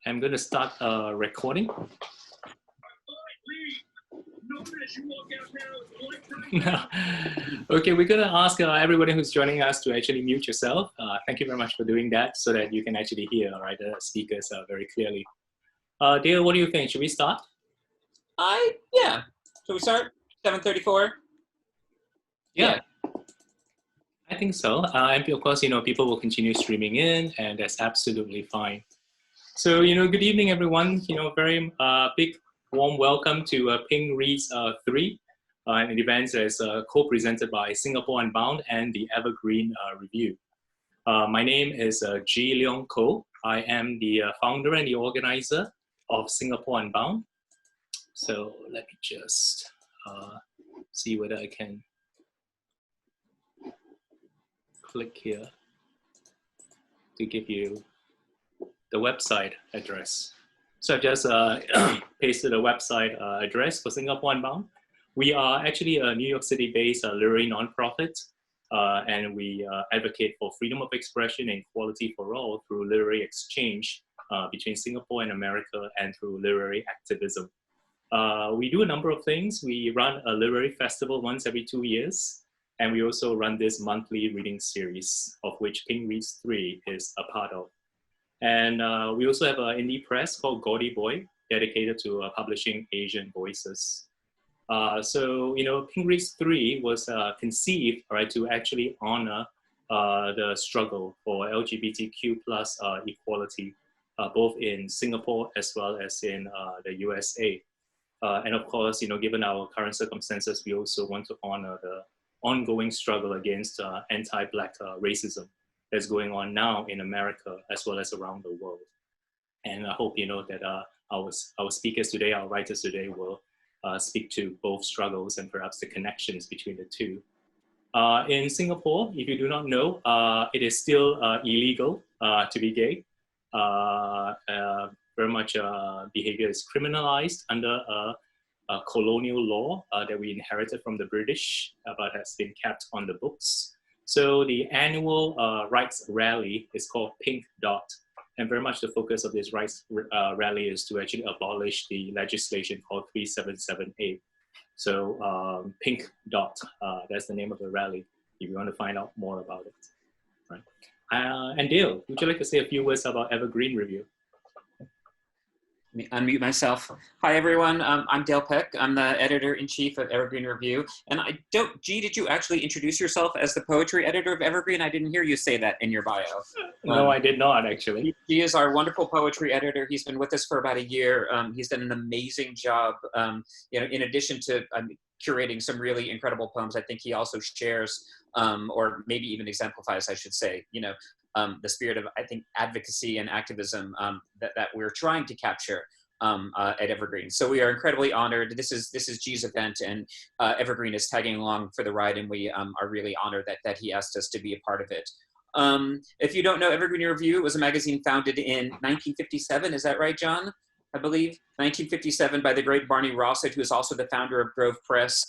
I'm going to start recording. Okay, we're going to ask everybody who's joining us to actually mute yourself. Thank you very much for doing that so that you can actually hear the speakers very clearly. Dale, what do you think? Should we start? Yeah. Should we start? 7:34? Yeah. I think so. And of course, people will continue streaming in, and that's absolutely fine. So, good evening, everyone. Very big warm welcome to Ping Reads 3, an event that is co-presented by Singapore Unbound and the Evergreen Review. My name is Leong Loh. I am the founder and the organizer of Singapore Unbound. So let me just see whether I can click here to give you the website address. So I've just pasted a website address for Singapore Unbound. We are actually a New York City-based literary nonprofit, and we advocate for freedom of expression and equality for all through literary exchange between Singapore and America and through literary activism. We do a number of things. We run a literary festival once every 2 years, and we also run this monthly reading series, of which Ping Reads 3 is a part of. And we also have an indie press called Gaudy Boy, dedicated to publishing Asian voices. So, Ping Reads 3 was conceived, to actually honor the struggle for LGBTQ plus equality, both in Singapore as well as in the USA. And of course, given our current circumstances, we also want to honor the ongoing struggle against anti-Black racism that's going on now in America as well as around the world. And I hope that our speakers today, our writers today, will speak to both struggles and perhaps the connections between the two. In Singapore, if you do not know, it is still illegal to be gay. Very much behavior is criminalized under a colonial law that we inherited from the British, but has been kept on the books. So the annual rights rally is called Pink Dot. And very much the focus of this rights rally is to actually abolish the legislation called 3778. So Pink Dot, that's the name of the rally, if you want to find out more about it. Right. And Dale, would you like to say a few words about Evergreen Review? Let me unmute myself. Hi, everyone. I'm Dale Peck. I'm the editor-in-chief of Evergreen Review. And did you actually introduce yourself as the poetry editor of Evergreen? I didn't hear you say that in your bio. No, I did not, actually. He is our wonderful poetry editor. He's been with us for about a year. He's done an amazing job. In addition to curating some really incredible poems, I think he also shares, or maybe even exemplifies, I should say, the spirit of, I think, advocacy and activism that we're trying to capture at Evergreen. So we are incredibly honored. This is G's event, and Evergreen is tagging along for the ride, and we are really honored that he asked us to be a part of it. If you don't know, Evergreen Review was a magazine founded in 1957. Is that right, John? I believe 1957 by the great Barney Rossett, who is also the founder of Grove Press.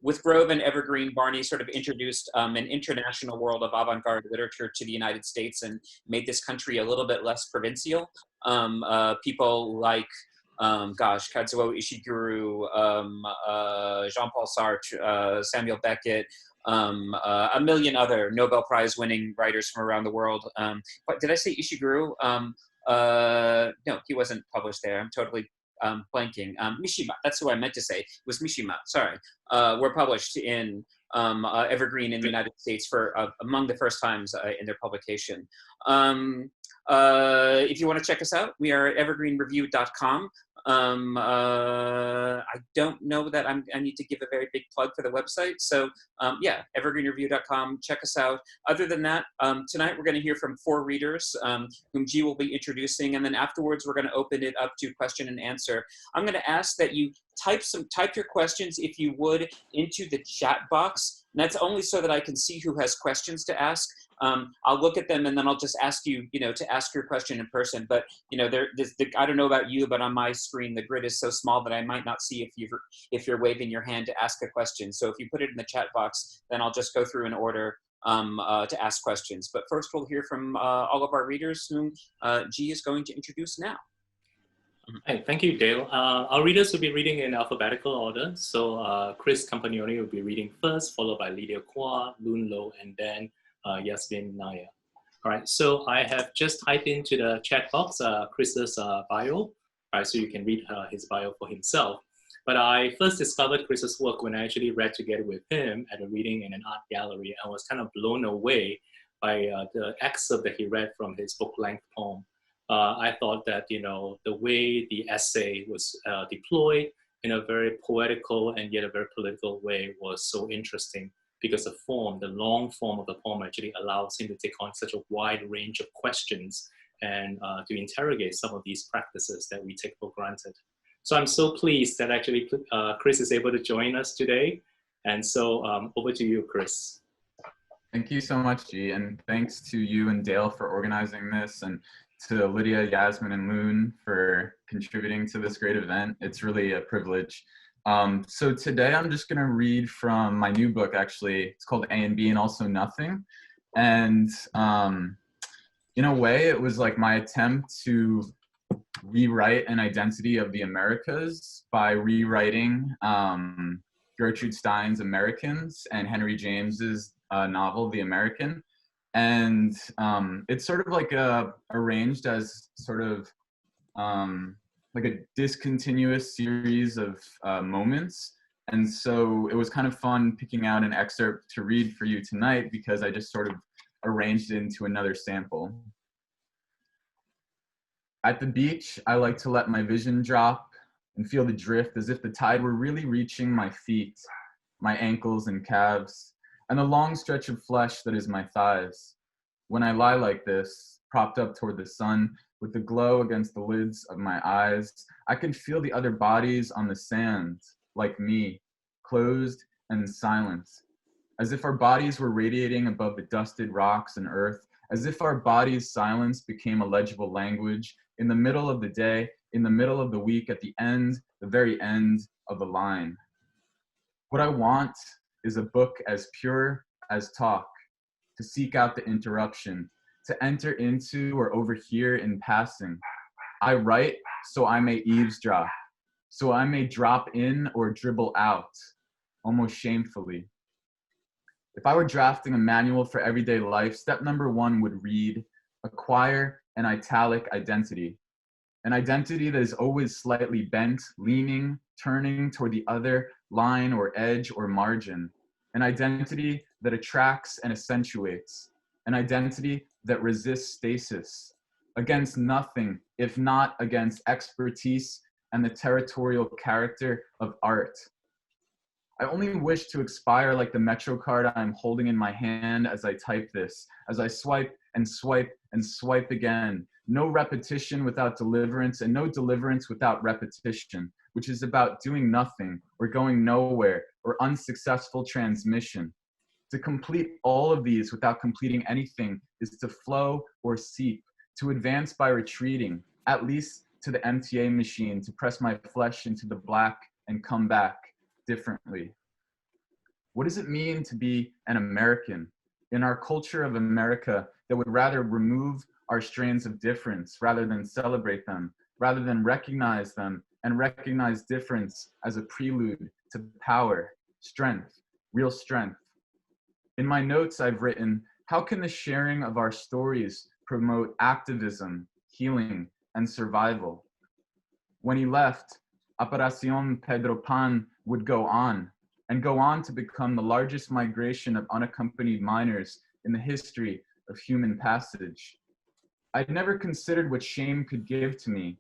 With Grove and Evergreen, Barney sort of introduced an international world of avant-garde literature to the United States and made this country a little bit less provincial. People like, Kazuo Ishiguro, Jean-Paul Sartre, Samuel Beckett, a million other Nobel Prize winning writers from around the world. But did I say Ishiguro? No, he wasn't published there. I'm totally blanking. Mishima, that's who I meant to say. It was Mishima, sorry. Were published in Evergreen in the United States for among the first times in their publication. If you want to check us out, we are at evergreenreview.com. I don't know that I need to give a very big plug for the website. So yeah, evergreenreview.com, check us out. Other than that, tonight we're going to hear from 4 readers whom G will be introducing. And then afterwards, we're going to open it up to question and answer. I'm going to ask that you type your questions, if you would, into the chat box. And that's only so that I can see who has questions to ask. I'll look at them and then I'll just ask you, to ask your question in person. But, I don't know about you, but on my screen, the grid is so small that I might not see if you're waving your hand to ask a question. So if you put it in the chat box, then I'll just go through in order to ask questions. But first, we'll hear from all of our readers, whom G is going to introduce now. Hi, thank you, Dale. Our readers will be reading in alphabetical order. So Chris Campanioni will be reading first, followed by Lydia Kwa, Lune Loh, and then Yasmin Nair. All right, so I have just typed into the chat box Chris's bio, all right, so you can read his bio for himself. But I first discovered Chris's work when I actually read together with him at a reading in an art gallery. I was kind of blown away by the excerpt that he read from his book-length poem. I thought that, you know, the way the essay was deployed in a very poetical and yet a very political way was so interesting, because the form, the long form of the poem actually allows him to take on such a wide range of questions and to interrogate some of these practices that we take for granted. So I'm so pleased that actually Chris is able to join us today. And so over to you, Chris. Thank you so much, G, and thanks to you and Dale for organizing this, and to Lydia, Yasmin, and Lune for contributing to this great event. It's really a privilege. So today I'm just gonna read from my new book, actually. It's called A and B and Also Nothing. And in a way, it was like my attempt to rewrite an identity of the Americas by rewriting Gertrude Stein's Americans and Henry James's novel, The American. And it's sort of like arranged as sort of like a discontinuous series of moments. And so it was kind of fun picking out an excerpt to read for you tonight, because I just sort of arranged it into another sample. At the beach, I like to let my vision drop and feel the drift as if the tide were really reaching my feet, my ankles and calves, and the long stretch of flesh that is my thighs. When I lie like this, propped up toward the sun, with the glow against the lids of my eyes, I can feel the other bodies on the sand, like me, closed and silent, as if our bodies were radiating above the dusted rocks and earth, as if our bodies' silence became a legible language in the middle of the day, in the middle of the week, at the end, the very end of the line. What I want is a book as pure as talk, to seek out the interruption, to enter into or overhear in passing. I write so I may eavesdrop, so I may drop in or dribble out, almost shamefully. If I were drafting a manual for everyday life, step number 1 would read, acquire an italic identity. An identity that is always slightly bent, leaning, turning toward the other line or edge or margin. An identity that attracts and accentuates. An identity that resists stasis, against nothing, if not against expertise and the territorial character of art. I only wish to expire like the Metro card I'm holding in my hand as I type this, as I swipe and swipe and swipe again. No repetition without deliverance, and no deliverance without repetition, which is about doing nothing or going nowhere or unsuccessful transmission. To complete all of these without completing anything is to flow or seep, to advance by retreating, at least to the MTA machine, to press my flesh into the black and come back differently. What does it mean to be an American in our culture of America that would rather remove our strains of difference rather than celebrate them, rather than recognize them and recognize difference as a prelude to power, strength, real strength? In my notes, I've written, how can the sharing of our stories promote activism, healing, and survival? When he left, Operación Pedro Pan would go on, and go on to become the largest migration of unaccompanied minors in the history of human passage. I'd never considered what shame could give to me,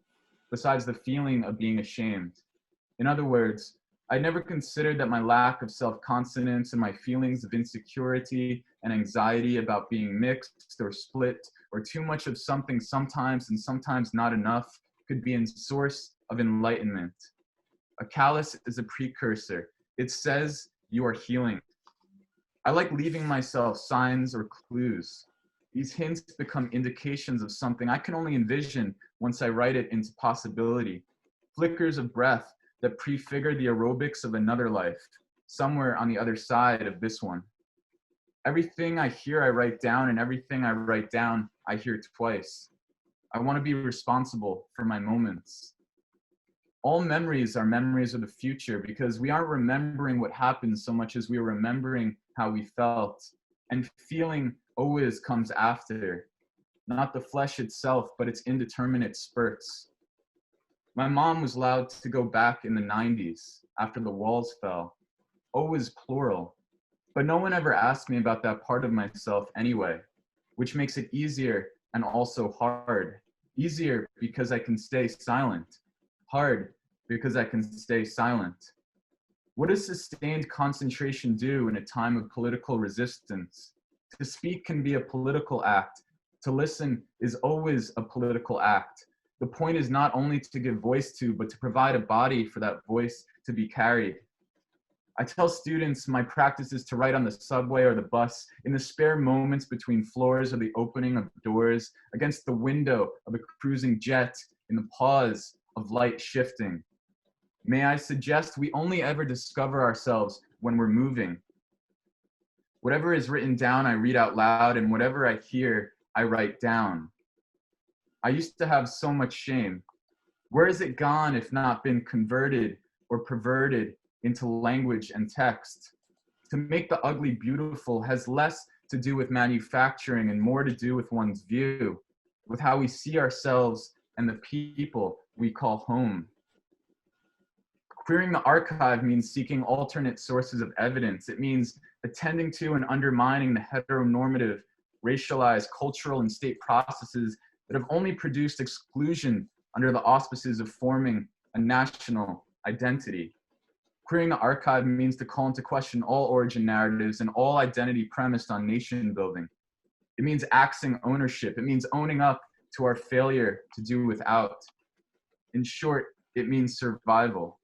besides the feeling of being ashamed. In other words, I never considered that my lack of self-confidence and my feelings of insecurity and anxiety about being mixed or split or too much of something sometimes and sometimes not enough could be a source of enlightenment. A callus is a precursor. It says you are healing. I like leaving myself signs or clues. These hints become indications of something I can only envision once I write it into possibility. Flickers of breath that prefigure the aerobics of another life, somewhere on the other side of this one. Everything I hear, I write down, and everything I write down, I hear twice. I want to be responsible for my moments. All memories are memories of the future because we aren't remembering what happened so much as we are remembering how we felt. And feeling always comes after, not the flesh itself, but its indeterminate spurts. My mom was allowed to go back in the 90s after the walls fell, always plural. But no one ever asked me about that part of myself anyway, which makes it easier and also hard. Easier because I can stay silent. Hard because I can stay silent. What does sustained concentration do in a time of political resistance? To speak can be a political act. To listen is always a political act. The point is not only to give voice to, but to provide a body for that voice to be carried. I tell students my practice is to write on the subway or the bus, in the spare moments between floors or the opening of doors, against the window of a cruising jet, in the pause of light shifting. May I suggest we only ever discover ourselves when we're moving. Whatever is written down, I read out loud, and whatever I hear, I write down. I used to have so much shame. Where has it gone if not been converted or perverted into language and text? To make the ugly beautiful has less to do with manufacturing and more to do with one's view, with how we see ourselves and the people we call home. Queering the archive means seeking alternate sources of evidence. It means attending to and undermining the heteronormative, racialized, cultural, and state processes that have only produced exclusion under the auspices of forming a national identity. Queering the archive means to call into question all origin narratives and all identity premised on nation building. It means axing ownership. It means owning up to our failure to do without. In short, it means survival.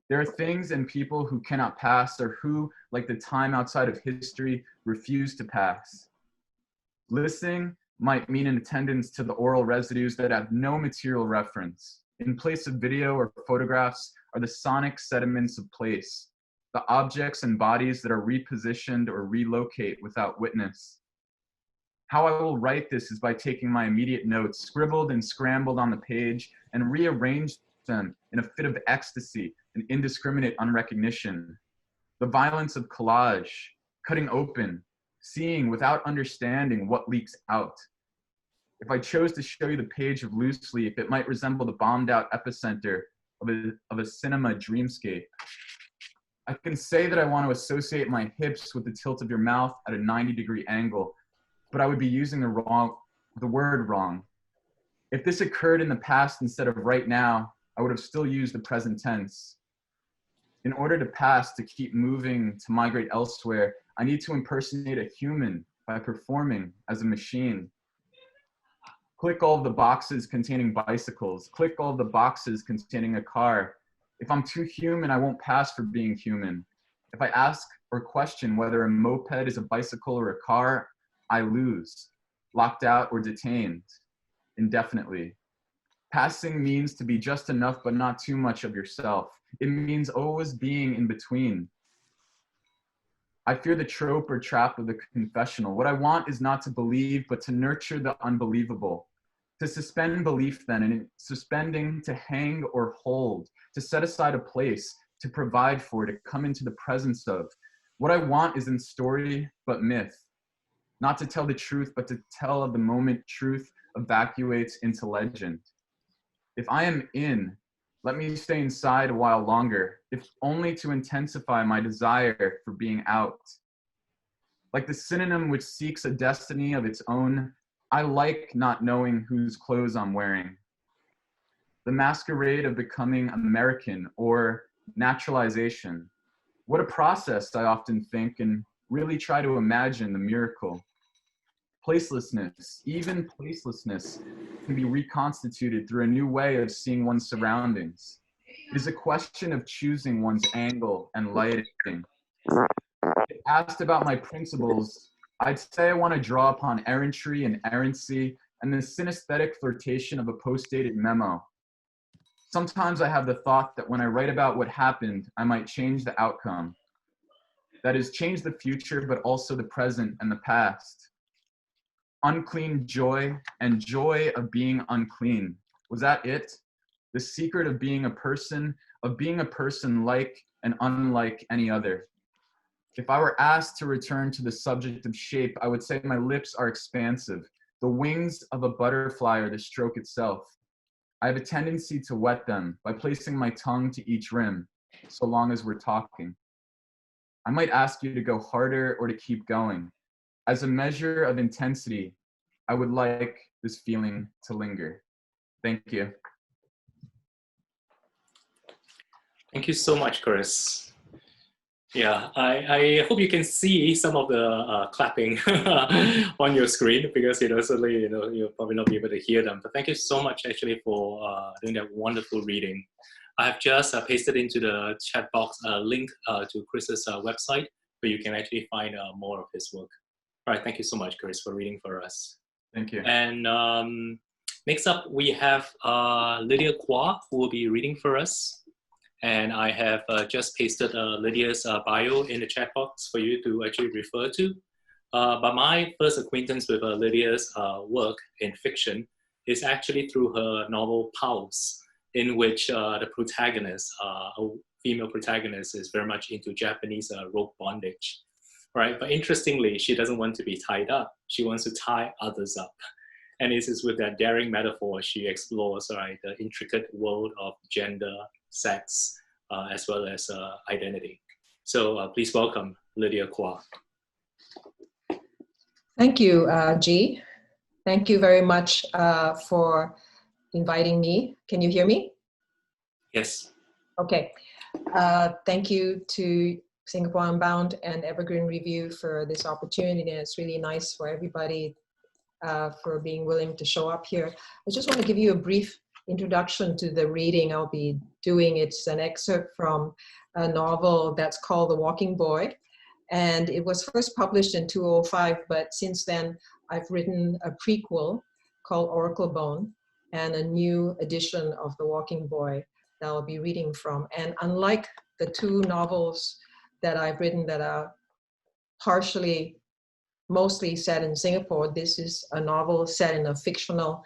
There are things and people who cannot pass, or who, like the time outside of history, refuse to pass. Listening might mean an attendance to the oral residues that have no material reference. In place of video or photographs are the sonic sediments of place, the objects and bodies that are repositioned or relocate without witness. How I will write this is by taking my immediate notes, scribbled and scrambled on the page, and rearrange them in a fit of ecstasy and indiscriminate unrecognition. The violence of collage, cutting open, seeing without understanding what leaks out. If I chose to show you the page of Loose Leaf, it might resemble the bombed out epicenter of a cinema dreamscape. I can say that I want to associate my hips with the tilt of your mouth at a 90-degree angle, but I would be using the word wrong. If this occurred in the past instead of right now, I would have still used the present tense. In order to pass, to keep moving, to migrate elsewhere, I need to impersonate a human by performing as a machine. Click all of the boxes containing bicycles. Click all of the boxes containing a car. If I'm too human, I won't pass for being human. If I ask or question whether a moped is a bicycle or a car, I lose, locked out or detained indefinitely. Passing means to be just enough but not too much of yourself. It means always being in between. I fear the trope or trap of the confessional. What I want is not to believe, but to nurture the unbelievable. To suspend belief then, and in suspending, to hang or hold, to set aside a place, to provide for, to come into the presence of. What I want is in story, but myth. Not to tell the truth, but to tell of the moment truth evacuates into legend. If I am in, let me stay inside a while longer, if only to intensify my desire for being out. Like the synonym which seeks a destiny of its own, I like not knowing whose clothes I'm wearing. The masquerade of becoming American or naturalization. What a process, I often think, and really try to imagine the miracle. Placelessness, even placelessness, can be reconstituted through a new way of seeing one's surroundings. It is a question of choosing one's angle and lighting. If asked about my principles, I'd say I want to draw upon errantry and errancy and the synesthetic flirtation of a post-dated memo. Sometimes I have the thought that when I write about what happened, I might change the outcome. that has changed the future, but also the present and the past. Unclean joy and joy of being unclean. Was that it? The secret of being a person like and unlike any other. If I were asked to return to the subject of shape, I would say my lips are expansive. The wings of a butterfly are the stroke itself. I have a tendency to wet them by placing my tongue to each rim, so long as we're talking. I might ask you to go harder or to keep going. As a measure of intensity, I would like this feeling to linger. Thank you. Thank you so much, Chris. Yeah, I hope you can see some of the clapping on your screen, because certainly you'll probably not be able to hear them. But thank you so much actually for doing that wonderful reading. I have just pasted into the chat box a link to Chris's website, where you can actually find more of his work. All right, thank you so much, Chris, for reading for us. Thank you. And next up, we have Lydia Kwa, who will be reading for us. And I have just pasted Lydia's bio in the chat box for you to actually refer to. But my first acquaintance with Lydia's work in fiction is actually through her novel Pulse, in which the protagonist, a female protagonist, is very much into Japanese rope bondage. Right? But interestingly, she doesn't want to be tied up. She wants to tie others up. And it is with that daring metaphor she explores the intricate world of gender, sex, as well as identity. So please welcome Lydia Kwa. Thank you, G. Thank you very much for inviting me. Can you hear me? Yes. Okay. Thank you to Singapore Unbound and Evergreen Review for this opportunity. And it's really nice for everybody for being willing to show up here. I just want to give you a brief introduction to the reading I'll be doing. It's an excerpt from a novel that's called The Walking Boy. And it was first published in 2005, but since then I've written a prequel called Oracle Bone and a new edition of The Walking Boy that I'll be reading from. And unlike the two novels that I've written that are mostly set in Singapore, this is a novel set in a fictional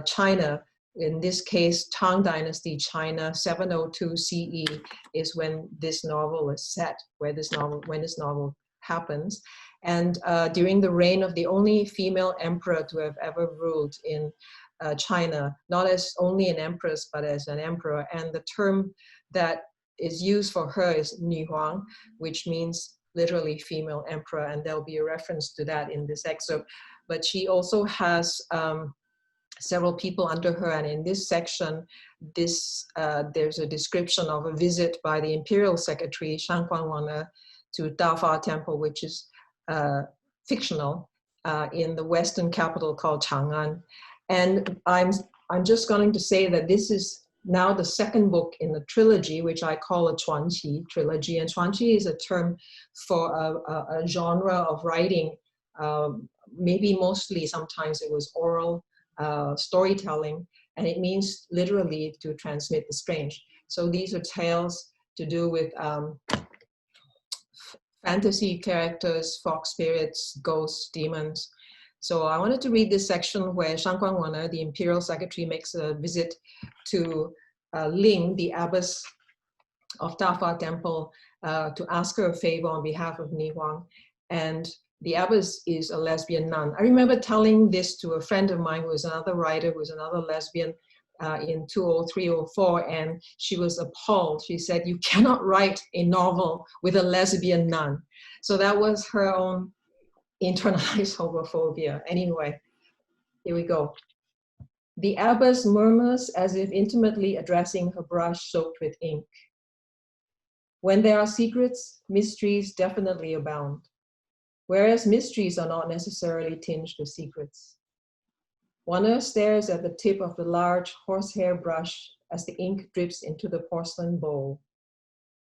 China. In this case, Tang Dynasty, China, 702 CE is when this novel is set, when this novel happens. And during the reign of the only female emperor to have ever ruled in China, not as only an empress, but as an emperor. And the term that is used for her is Nü Huang, which means literally female emperor, and there'll be a reference to that in this excerpt. But she also has several people under her, and in this section, there's a description of a visit by the imperial secretary, Shang Guangwana, to Dafa Temple, which is fictional, in the western capital called Chang'an. And I'm just going to say that this is now the second book in the trilogy, which I call a Chuanqi trilogy. And Chuanqi is a term for a genre of writing. Maybe mostly sometimes it was oral storytelling, and it means literally to transmit the strange. So these are tales to do with fantasy characters, fox spirits, ghosts, demons. So I wanted to read this section where Shang Guangwana, the imperial secretary, makes a visit to Ling, the abbess of Dafa Temple, to ask her a favor on behalf of Nü Huang. And the abbess is a lesbian nun. I remember telling this to a friend of mine who was another writer, who was another lesbian, in 2003 or 2004, and she was appalled. She said, "You cannot write a novel with a lesbian nun." So that was her own internalized homophobia. Anyway, here we go. The abbess murmurs as if intimately addressing her brush soaked with ink. When there are secrets, mysteries definitely abound, whereas mysteries are not necessarily tinged with secrets. Wanna stares at the tip of the large horsehair brush as the ink drips into the porcelain bowl.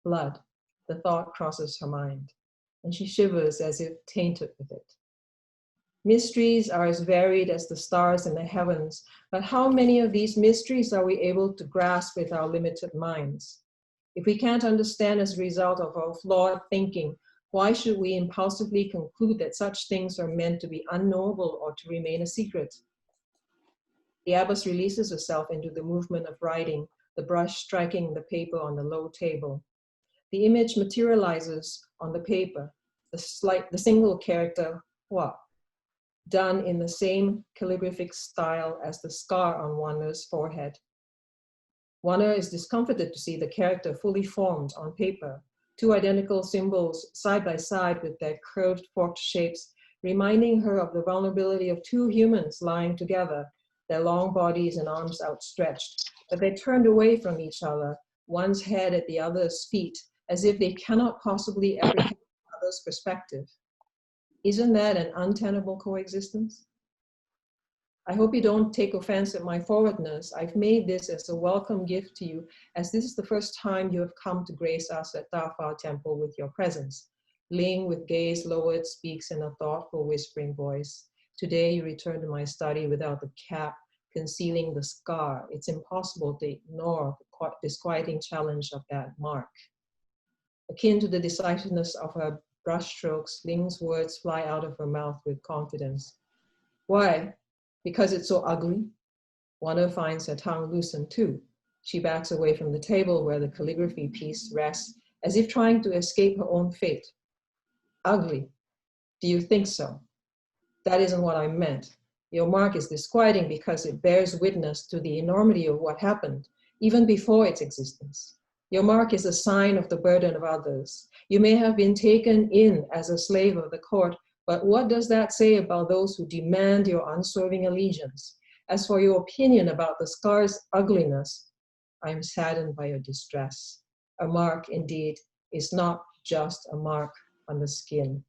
Blood, the thought crosses her mind, and she shivers as if tainted with it. Mysteries are as varied as the stars in the heavens, but how many of these mysteries are we able to grasp with our limited minds? If we can't understand as a result of our flawed thinking, Why should we impulsively conclude that such things are meant to be unknowable or to remain a secret? The abbess releases herself into the movement of writing, the brush striking the paper on the low table. The image materializes on the paper, the single character Hua, done in the same calligraphic style as the scar on Wanner's forehead. Wanner is discomfited to see the character fully formed on paper, two identical symbols side by side with their curved forked shapes, reminding her of the vulnerability of two humans lying together, their long bodies and arms outstretched, but they turned away from each other, one's head at the other's feet, as if they cannot possibly apprehend the other's perspective. Isn't that an untenable coexistence? I hope you don't take offense at my forwardness. I've made this as a welcome gift to you, as this is the first time you have come to grace us at Dafa Temple with your presence. Ling, with gaze lowered, speaks in a thoughtful, whispering voice. Today you return to my study without the cap concealing the scar. It's impossible to ignore the disquieting challenge of that mark. Akin to the decisiveness of her brushstrokes, Ling's words fly out of her mouth with confidence. Why? Because it's so ugly? Wanner finds her tongue loosened too. She backs away from the table where the calligraphy piece rests, as if trying to escape her own fate. Ugly? Do you think so? That isn't what I meant. Your mark is disquieting because it bears witness to the enormity of what happened, even before its existence. Your mark is a sign of the burden of others. You may have been taken in as a slave of the court, but what does that say about those who demand your unswerving allegiance? As for your opinion about the scar's ugliness, I am saddened by your distress. A mark, indeed, is not just a mark on the skin.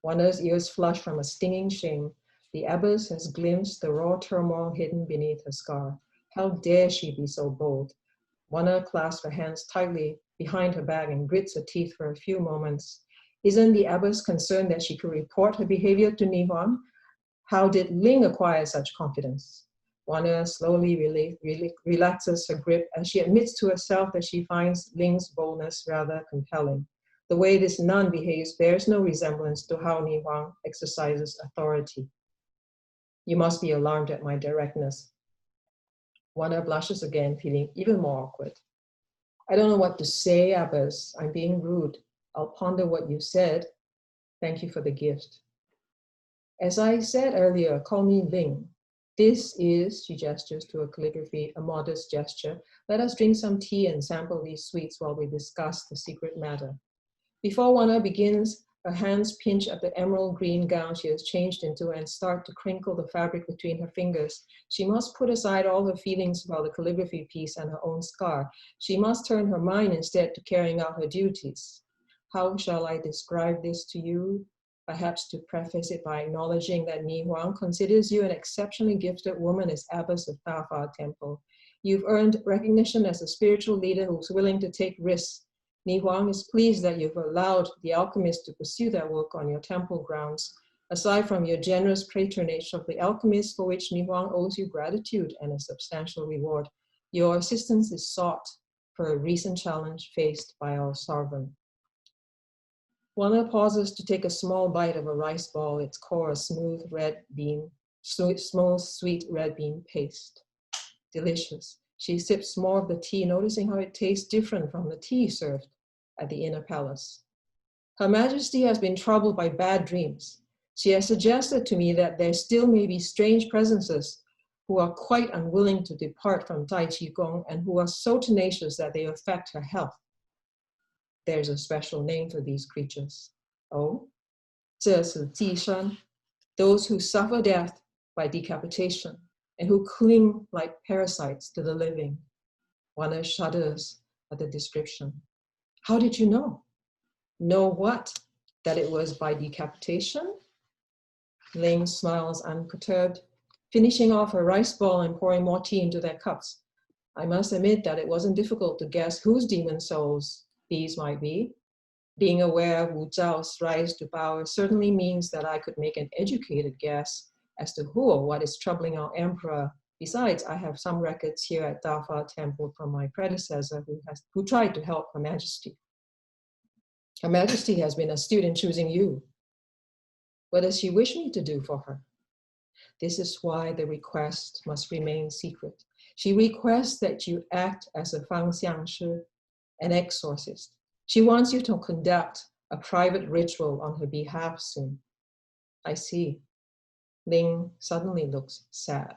Wanner's ears flush from a stinging shame. The abbess has glimpsed the raw turmoil hidden beneath her scar. How dare she be so bold? Wanner clasps her hands tightly behind her back and grits her teeth for a few moments. Isn't the abbess concerned that she could report her behavior to Ni Huang? How did Ling acquire such confidence? Wanner slowly relaxes her grip as she admits to herself that she finds Ling's boldness rather compelling. The way this nun behaves bears no resemblance to how Ni Huang exercises authority. You must be alarmed at my directness. Wanner blushes again, feeling even more awkward. I don't know what to say, abbess. I'm being rude. I'll ponder what you said. Thank you for the gift. As I said earlier, call me Ling. This is, she gestures to her calligraphy, a modest gesture. Let us drink some tea and sample these sweets while we discuss the secret matter. Before Wanner begins, her hands pinch at the emerald green gown she has changed into and start to crinkle the fabric between her fingers. She must put aside all her feelings about the calligraphy piece and her own scar. She must turn her mind instead to carrying out her duties. How shall I describe this to you? Perhaps to preface it by acknowledging that Ni Huang considers you an exceptionally gifted woman as abbess of Dafa Temple. You've earned recognition as a spiritual leader who's willing to take risks. Ni Huang is pleased that you've allowed the alchemists to pursue their work on your temple grounds. Aside from your generous patronage of the alchemists, for which Ni Huang owes you gratitude and a substantial reward, your assistance is sought for a recent challenge faced by our sovereign. Wanner pauses to take a small bite of a rice ball, its core a smooth red bean, small sweet red bean paste. Delicious. She sips more of the tea, noticing how it tastes different from the tea served at the inner palace. Her Majesty has been troubled by bad dreams. She has suggested to me that there still may be strange presences who are quite unwilling to depart from Tai Chi Gong and who are so tenacious that they affect her health. There's a special name for these creatures. Oh, 这是寄生, those who suffer death by decapitation and who cling like parasites to the living. Wanner shudders at the description. How did you know? Know what? That it was by decapitation? Ling smiles unperturbed, finishing off her rice ball and pouring more tea into their cups. I must admit that it wasn't difficult to guess whose demon souls these might be. Being aware of Wu Zhao's rise to power certainly means that I could make an educated guess as to who or what is troubling our emperor. Besides, I have some records here at Dafa Temple from my predecessor who tried to help Her Majesty. Her Majesty has been astute in choosing you. What does she wish me to do for her? This is why the request must remain secret. She requests that you act as a fangxiangshi, an exorcist. She wants you to conduct a private ritual on her behalf soon. I see. Ling suddenly looks sad.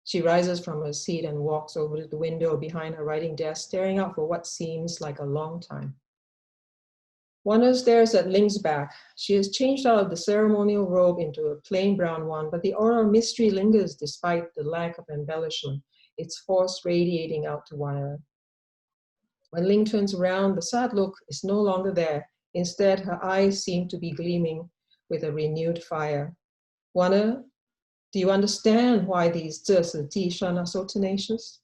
She rises from her seat and walks over to the window behind her writing desk, staring out for what seems like a long time. Wanda stares at Ling's back. She has changed out of the ceremonial robe into a plain brown one, but the aura of mystery lingers despite the lack of embellishment, its force radiating out to Wanda. When Ling turns around, the sad look is no longer there. Instead, her eyes seem to be gleaming with a renewed fire. Wanda, do you understand why these 这是地上 are so tenacious?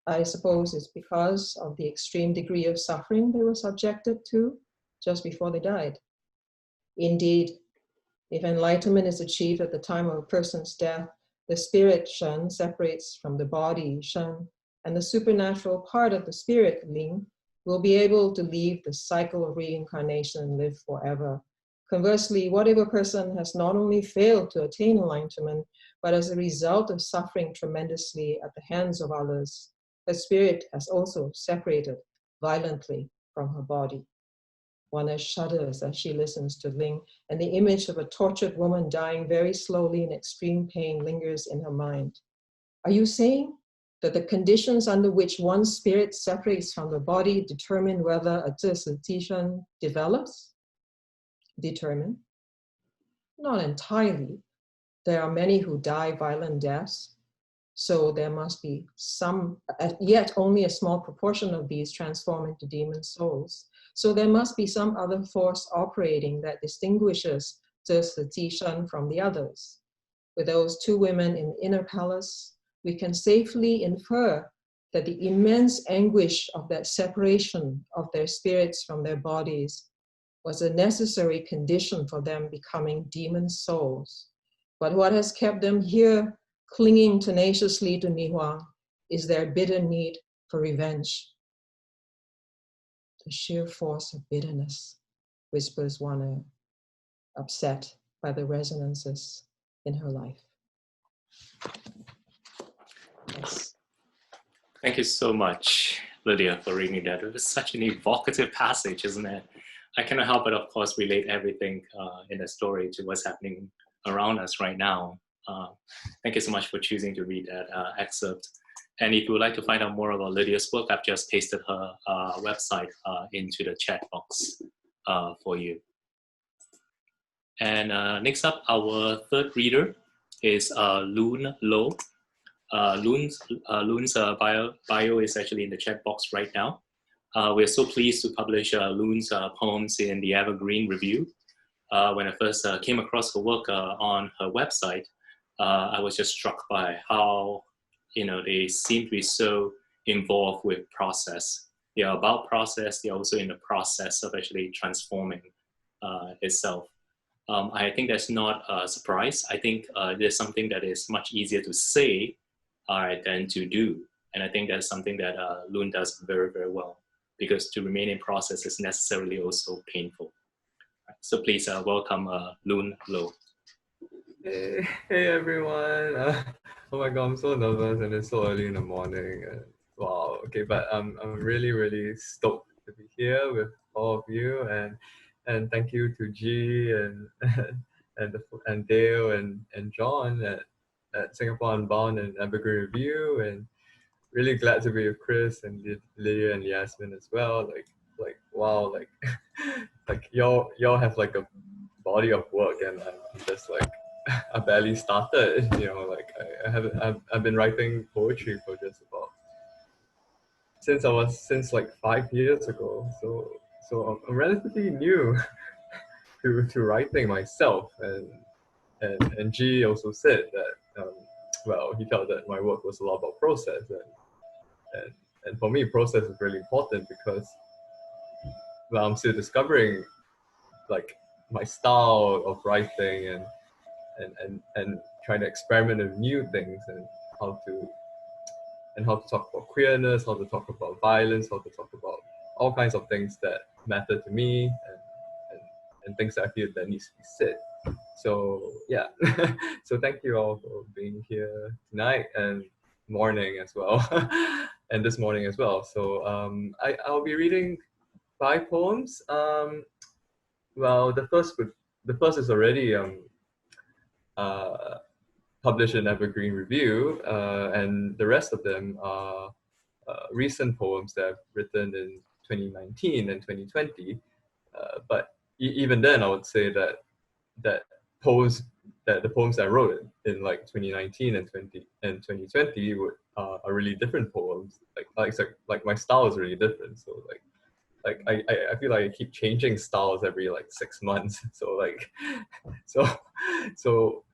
I suppose it's because of the extreme degree of suffering they were subjected to just before they died. Indeed, if enlightenment is achieved at the time of a person's death, the spirit Shen separates from the body Shen, and the supernatural part of the spirit Ling will be able to leave the cycle of reincarnation and live forever. Conversely, what if a person has not only failed to attain enlightenment, but as a result of suffering tremendously at the hands of others, her spirit has also separated violently from her body. Wanda shudders as she listens to Ling, and the image of a tortured woman dying very slowly in extreme pain lingers in her mind. Are you saying that the conditions under which one's spirit separates from the body determine whether a 这是地上 develops? Determine? Not entirely. There are many who die violent deaths, so there must be some, yet only a small proportion of these transform into demon souls. So there must be some other force operating that distinguishes 这是地上 from the others. With those two women in the inner palace, we can safely infer that the immense anguish of that separation of their spirits from their bodies was a necessary condition for them becoming demon souls. But what has kept them here clinging tenaciously to Nihuang is their bitter need for revenge. The sheer force of bitterness, whispers Wanda, upset by the resonances in her life. Yes. Thank you so much, Lydia, for reading that. It was such an evocative passage, isn't it? I cannot help but, of course, relate everything in the story to what's happening around us right now. Thank you so much for choosing to read that excerpt. And if you would like to find out more about Lydia's book, I've just pasted her website into the chat box for you. And next up, our third reader is Lune Loh. Lune's bio is actually in the chat box right now. We're so pleased to publish Lune's poems in the Evergreen Review. When I first came across her work on her website, I was just struck by how, they seem to be so involved with process. They're about process. They're also in the process of actually transforming itself. I think that's not a surprise. I think there's something that is much easier to say than to do. And I think that's something that Lune does very, very well, because to remain in process is necessarily also painful. So please welcome Lune Loh. Hey everyone! Oh my god, I'm so nervous and it's so early in the morning. Wow. Okay, but I'm really stoked to be here with all of you, and thank you to G and Dale and John at Singapore Unbound and Evergreen Review, and really glad to be with Chris and Lydia and Yasmin as well. Like wow, like y'all have like a body of work, and I'm just like I barely started. I've been writing poetry for just about since like 5 years ago. So I'm relatively new to writing myself, and G also said that he felt that my work was a lot about process, and for me process is really important because I'm still discovering like my style of writing and trying to experiment with new things, and how to talk about queerness, how to talk about violence, how to talk about all kinds of things that matter to me, and things that I feel that needs to be said. So yeah, so thank you all for being here tonight and morning as well, and this morning as well. So I'll be reading 5 poems. Well, the first is already uh, published in Evergreen Review, and the rest of them are recent poems that I've written in 2019 and 2020. But even then, I would say that that poems that the poems I wrote in like 2019 and 2020 are really different poems. Like my style is really different. So I feel like I keep changing styles every like 6 months. So like so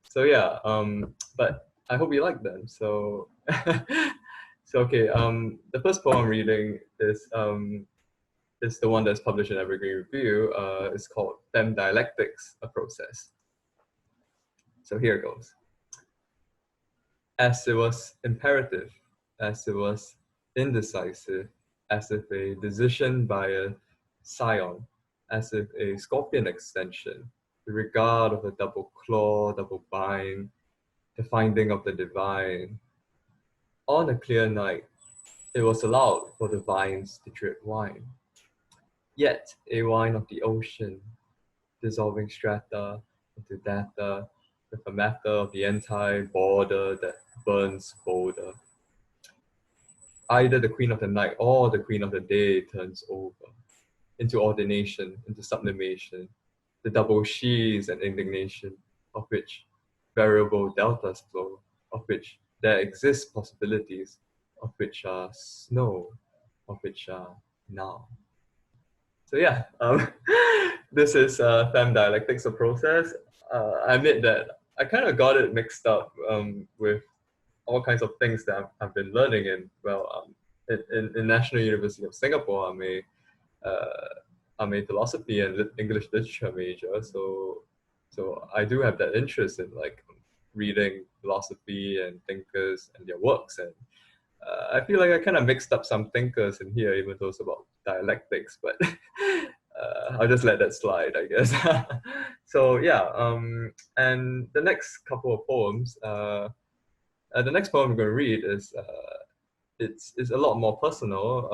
so yeah. But I hope you like them. So so okay. The first poem I'm reading is the one that's published in Evergreen Review. It's called Fem Dialectics, a Process. So here it goes. As it was imperative, as it was indecisive, as if a decision by a scion, as if a scorpion extension, the regard of a double claw, double bind, the finding of the divine. On a clear night, it was allowed for the vines to drip wine. Yet a wine of the ocean, dissolving strata into data, the fermata of the anti-border that burns bolder. Either the queen of the night or the queen of the day turns over, into ordination, into sublimation, the double sheaves and indignation, of which variable deltas flow, of which there exist possibilities, of which are snow, of which are now. So yeah, this is Fem Dialectics, a Process. I admit that I kind of got it mixed up with all kinds of things that I've been learning in National University of Singapore. I'm a philosophy and English literature major, so I do have that interest in like reading philosophy and thinkers and their works, and I feel like I kind of mixed up some thinkers in here, even though it's about dialectics, but I'll just let that slide, I guess. So yeah, and the next couple of poems, the next poem I'm going to read is it's a lot more personal.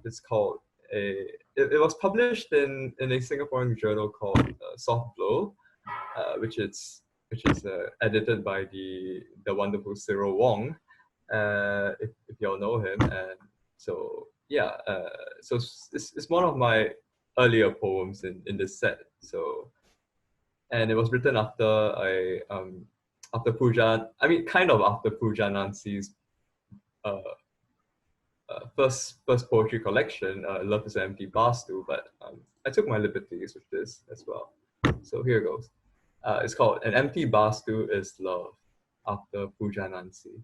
It's called it was published in a Singaporean journal called Soft Blow, which is edited by the wonderful Cyril Wong, if y'all know him. And so yeah, so it's one of my earlier poems in this set. So, and it was written after Pooja, I mean kind of after Pooja Nancy's first poetry collection, Love is an Empty Bar Stool, but I took my liberties with this as well. So here goes. It's called An Empty Bar Stool is Love, after Pooja Nancy.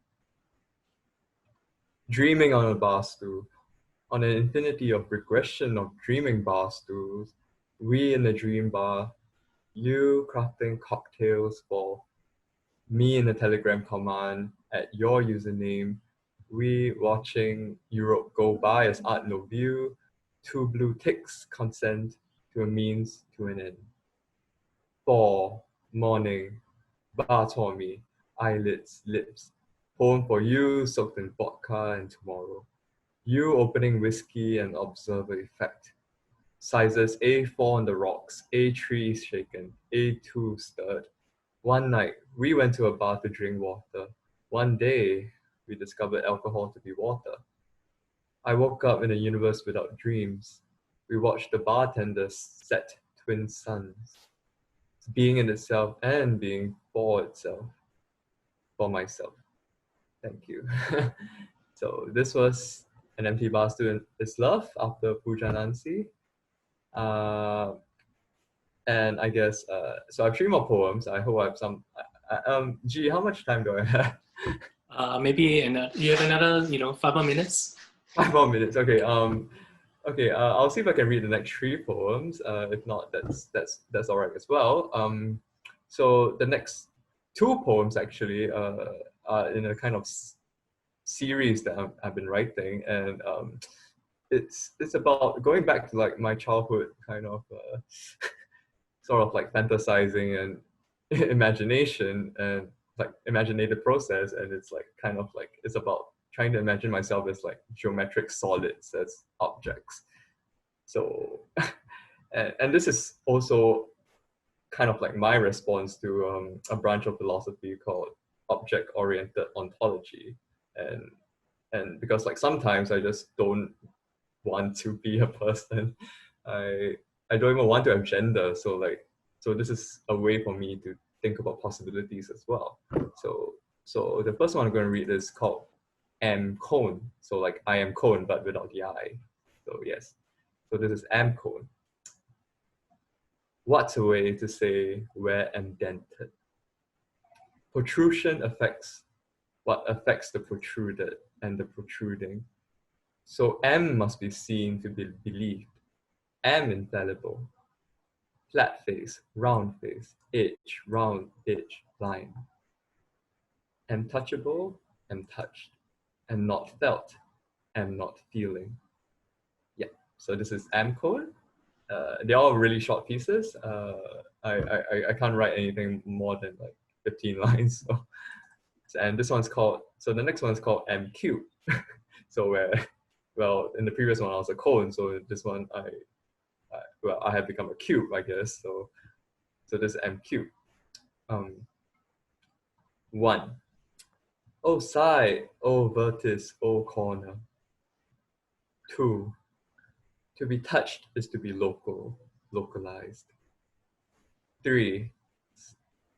Dreaming on a bar stool, on an infinity of regression of dreaming bar stools, we in the dream bar, you crafting cocktails for me in the telegram command at your username, we watching Europe go by as art no view, 2 blue ticks consent to a means to an end. 4 morning, bar me, eyelids, lips, poem for you soaked in vodka and tomorrow. You opening whiskey and observer effect. Sizes A4 on the rocks, A3 shaken, A2 stirred. One night, we went to a bar to drink water. One day, we discovered alcohol to be water. I woke up in a universe without dreams. We watched the bartenders set twin suns. Being in itself and being for itself, for myself. Thank you. So this was An Empty Bar Stool is Love, after Pooja Nancy. And I guess, so I have 3 more poems. I hope I have some, G, how much time do I have? Maybe you have another 5 more minutes. 5 more minutes, okay. Okay, I'll see if I can read the next 3 poems. If not, that's all right as well. So the next 2 poems actually are in a kind of series that I've been writing, and it's about going back to like my childhood kind of sort of like fantasizing and imagination and like imaginative process, and it's like kind of like it's about trying to imagine myself as like geometric solids as objects. So and this is also kind of like my response to a branch of philosophy called object-oriented ontology, and because like sometimes I just don't want to be a person. I don't even want to have gender. So this is a way for me to think about possibilities as well. So the first one I'm going to read is called am cone. So like I am cone, but without the I. So yes. So this is am cone. What's a way to say where am dented? Protrusion affects what affects the protruded and the protruding. So am must be seen to be believed. Am infallible. Flat face, round face, edge, round, edge, line. Am touchable, am touched. Am not felt, am not feeling. Yeah, so this is am code. They're all really short pieces. I can't write anything more than like 15 lines. So, and this one's called, so the next one's called am cube. So where, well, in the previous one I was a cone, so this one I have become a cube, I guess. So this am cube. 1. Oh side, oh vertex, oh corner. 2. To be touched is to be local, localized. 3.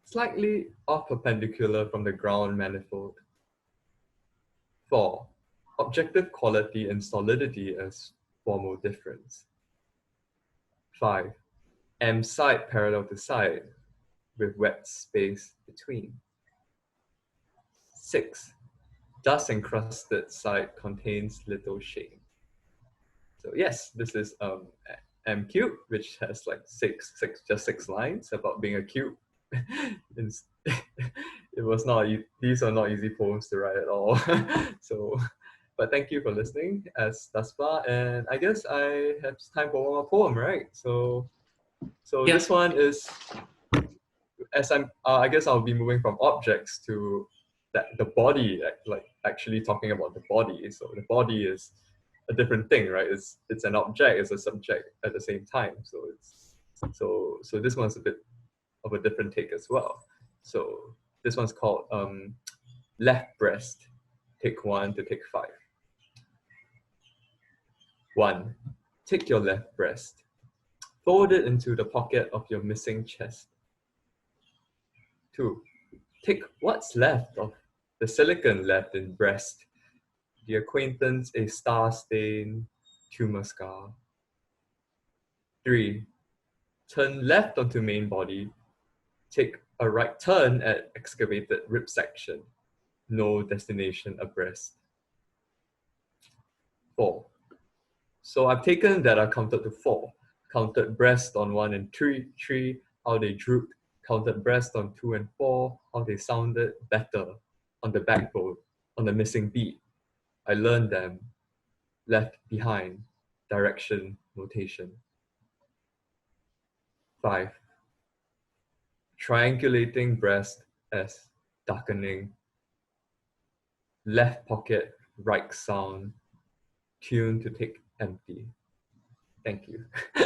Slightly off perpendicular from the ground manifold. 4. Objective quality and solidity as formal difference. 5. Am side parallel to side with wet space between. 6. Dust encrusted side contains little shade. So yes, this is M cube, which has like just six lines about being a cube. It was not, these are not easy poems to write at all. So, but thank you for listening thus far, and I guess I have time for one more poem, right? So yeah. This one is, as I guess I'll be moving from objects to the body, like actually talking about the body. So the body is a different thing, right? It's an object, it's a subject at the same time. So this one's a bit of a different take as well. So this one's called left breast, take 1 to take 5. 1. Take your left breast, fold it into the pocket of your missing chest. 2. Take what's left of the silicon left in breast, the acquaintance a star-stained tumor scar. 3. Turn left onto main body, take a right turn at excavated rib section, no destination abreast. 4. So I've taken that I counted to 4, counted breast on 1 and 3, how they drooped, counted breast on 2 and 4, how they sounded better on the backbone, on the missing beat. I learned them, left behind, direction, notation. 5. Triangulating breast as darkening, left pocket, right sound, tune to take empty. Thank you. Do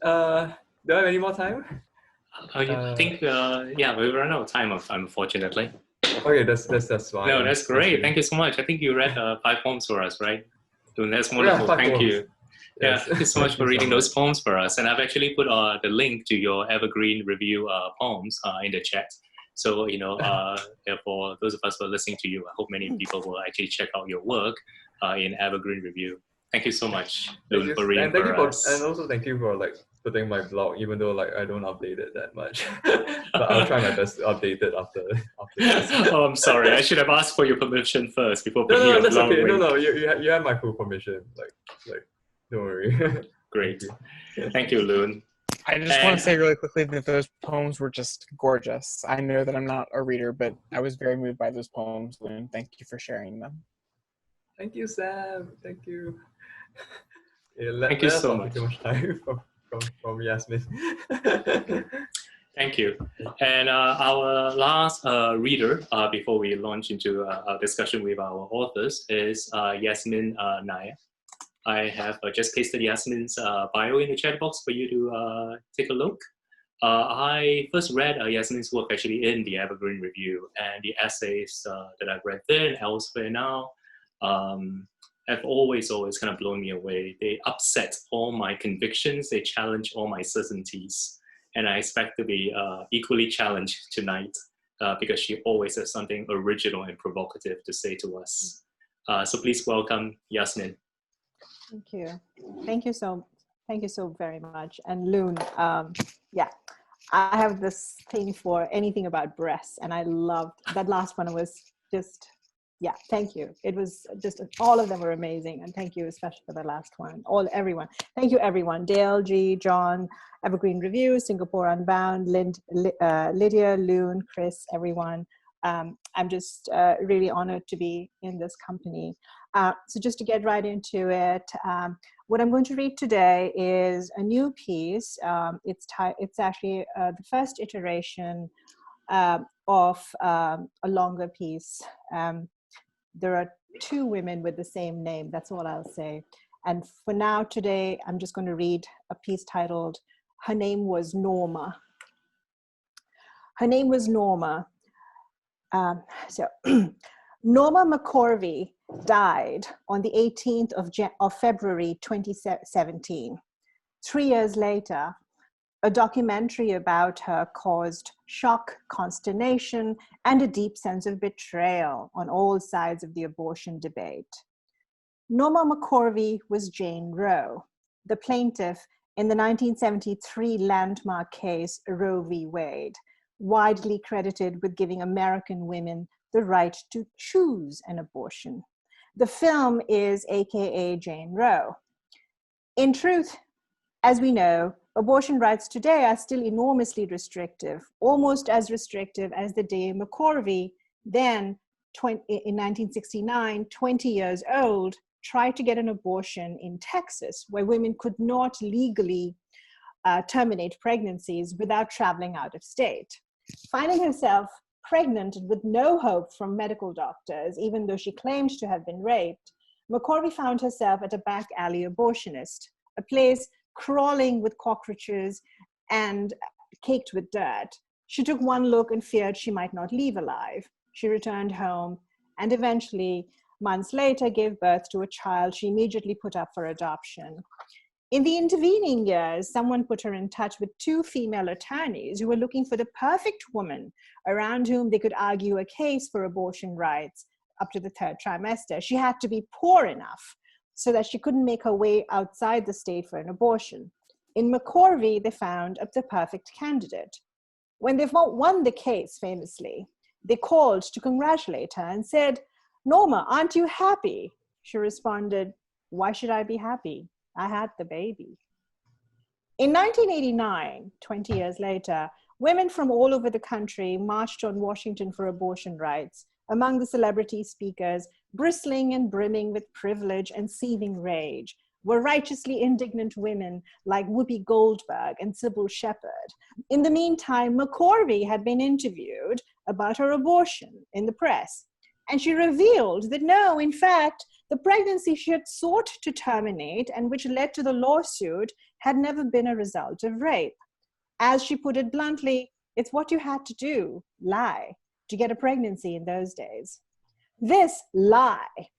I have any more time? I think, yeah, we ran out of time, unfortunately. Okay, that's fine. No, that's great. Thank you so much. I think you read 5 poems for us, right? So that's wonderful. Yeah, thank poems. you. Yes. Yeah, thank you so much for reading those poems for us. And I've actually put the link to your Evergreen review poems in the chat. So, you know, for those of us who are listening to you, I hope many people will actually check out your work in Evergreen review. Thank you so much, Lune, for reading for us. And also thank you for like putting my blog, even though like I don't update it that much. But I'll try my best to update it after this. Oh, I'm sorry. I should have asked for your permission first before putting No, your that's blog okay. link. No, you have my full permission. Like don't worry. Great. Thank you, Lune. I just want to say really quickly that those poems were just gorgeous. I know that I'm not a reader, but I was very moved by those poems, Lune. Thank you for sharing them. Thank you, Sam. Thank you. Thank you let us so not take too much time from Yasmin. Thank you. And our last reader, before we launch into our discussion with our authors, is Yasmin Nair. I have just pasted Yasmin's bio in the chat box for you to take a look. I first read Yasmin's work actually in the Evergreen Review, and the essays that I've read there and elsewhere now have always kind of blown me away. They upset all my convictions, they challenge all my certainties, and I expect to be equally challenged tonight because she always has something original and provocative to say to us. So please welcome Yasmin. Thank you. Thank you so very much. And Lune, yeah, I have this thing for anything about breasts, and I loved that last one. Was just, yeah, thank you. It was just, all of them were amazing, and thank you especially for the last one. Everyone. Thank you, everyone. Dale, G, John, Evergreen Review, Singapore Unbound, Lydia, Lune, Chris, everyone. I'm just really honored to be in this company. So just to get right into it, what I'm going to read today is a new piece. It's actually the first iteration of a longer piece. There are two women with the same name, that's all I'll say. And for now, today, I'm just going to read a piece titled, Her Name Was Norma. Her name was Norma. Norma Mccorvey died on the 18th of February 2017. 3 years later, a documentary about her caused shock, consternation, and a deep sense of betrayal on all sides of the abortion debate. Norma Mccorvey was Jane Roe, the plaintiff in the 1973 landmark case Roe v. Wade, widely credited with giving American women the right to choose an abortion. The film is AKA Jane Roe. In truth, as we know, abortion rights today are still enormously restrictive, almost as restrictive as the day Mccorvey, then in 1969, 20 years old, tried to get an abortion in Texas, where women could not legally terminate pregnancies without traveling out of state. Finding herself pregnant with no hope from medical doctors, even though she claimed to have been raped, Mccorvey found herself at a back alley abortionist, a place crawling with cockroaches and caked with dirt. She took one look and feared she might not leave alive. She returned home and eventually, months later, gave birth to a child she immediately put up for adoption. In the intervening years, someone put her in touch with two female attorneys who were looking for the perfect woman around whom they could argue a case for abortion rights up to the third trimester. She had to be poor enough so that she couldn't make her way outside the state for an abortion. In Mccorvey, they found the perfect candidate. When they won the case, famously, they called to congratulate her and said, "Norma, aren't you happy?" She responded, "Why should I be happy? I had the baby." In 1989, 20 years later, women from all over the country marched on Washington for abortion rights. Among the celebrity speakers, bristling and brimming with privilege and seething rage, were righteously indignant women like Whoopi Goldberg and Sybil Shepherd. In the meantime, Mccorvey had been interviewed about her abortion in the press, and she revealed that no, in fact, the pregnancy she had sought to terminate and which led to the lawsuit had never been a result of rape. As she put it bluntly, it's what you had to do, lie, to get a pregnancy in those days. This lie,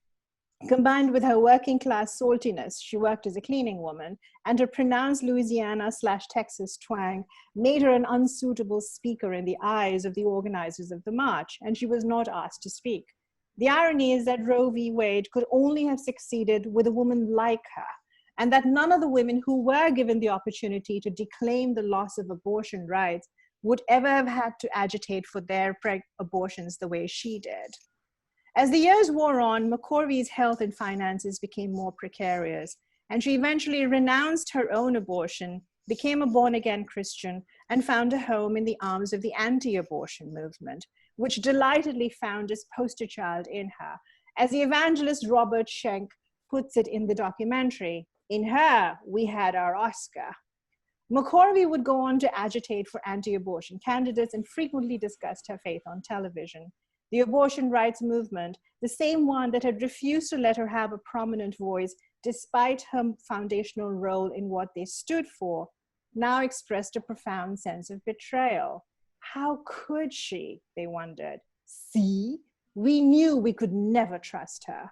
combined with her working class saltiness, she worked as a cleaning woman, and her pronounced Louisiana/Texas twang made her an unsuitable speaker in the eyes of the organizers of the march, and she was not asked to speak. The irony is that Roe v. Wade could only have succeeded with a woman like her, and that none of the women who were given the opportunity to declaim the loss of abortion rights would ever have had to agitate for their abortions the way she did. As the years wore on, Mccorvey's health and finances became more precarious, and she eventually renounced her own abortion, became a born-again Christian, and found a home in the arms of the anti-abortion movement, which delightedly found its poster child in her. As the evangelist Robert Schenck puts it in the documentary, "In her, we had our Oscar." McCorvey would go on to agitate for anti-abortion candidates and frequently discussed her faith on television. The abortion rights movement, the same one that had refused to let her have a prominent voice despite her foundational role in what they stood for, now expressed a profound sense of betrayal. How could she, they wondered. See, we knew we could never trust her.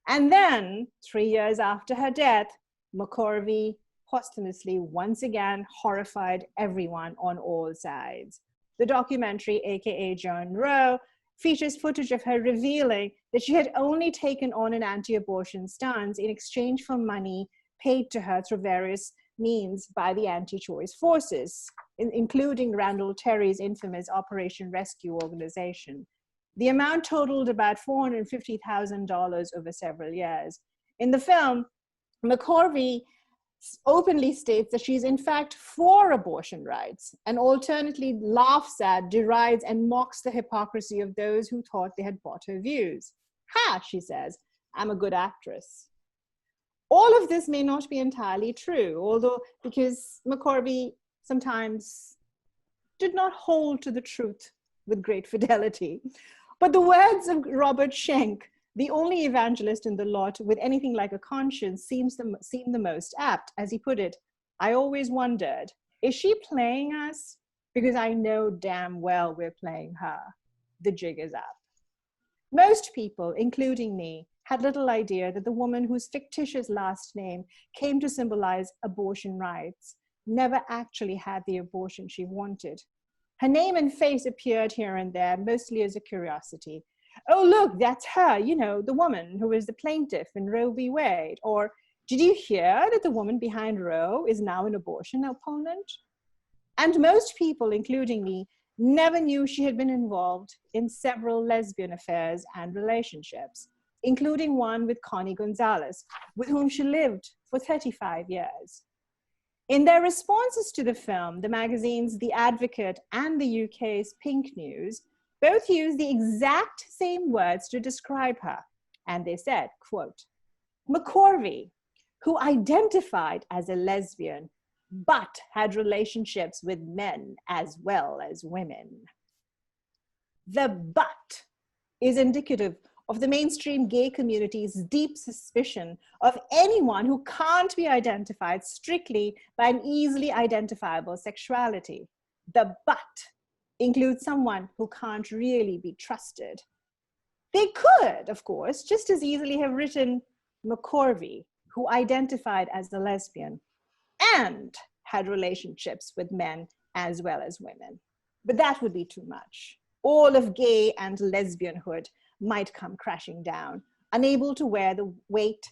And then, 3 years after her death, McCorvey posthumously once again horrified everyone on all sides. The documentary, aka John Roe, features footage of her revealing that she had only taken on an anti-abortion stance in exchange for money paid to her through various means by the anti-choice forces, including Randall Terry's infamous Operation Rescue organization. The amount totaled about $450,000 over several years. In the film, McCorvey openly states that she's in fact for abortion rights and alternately laughs at, derides, and mocks the hypocrisy of those who thought they had bought her views. Ha, she says, I'm a good actress. All of this may not be entirely true, although because McCorvey sometimes did not hold to the truth with great fidelity. But the words of Robert Schenck, the only evangelist in the lot with anything like a conscience, seem the most apt. As he put it, I always wondered, is she playing us? Because I know damn well we're playing her. The jig is up. Most people, including me, had little idea that the woman whose fictitious last name came to symbolize abortion rights never actually had the abortion she wanted. Her name and face appeared here and there, mostly as a curiosity. Oh, look, that's her, you know, the woman who was the plaintiff in Roe v. Wade. Or, did you hear that the woman behind Roe is now an abortion opponent? And most people, including me, never knew she had been involved in several lesbian affairs and relationships, including one with Connie Gonzalez, with whom she lived for 35 years. In their responses to the film, the magazines The Advocate and the UK's Pink News both used the exact same words to describe her. And they said, quote, McCorvey, who identified as a lesbian, but had relationships with men as well as women. The "but" is indicative of the mainstream gay community's deep suspicion of anyone who can't be identified strictly by an easily identifiable sexuality. The "but" includes someone who can't really be trusted. They could, of course, just as easily have written McCorvey, who identified as a lesbian and had relationships with men as well as women. But that would be too much. All of gay and lesbianhood might come crashing down, unable to bear the weight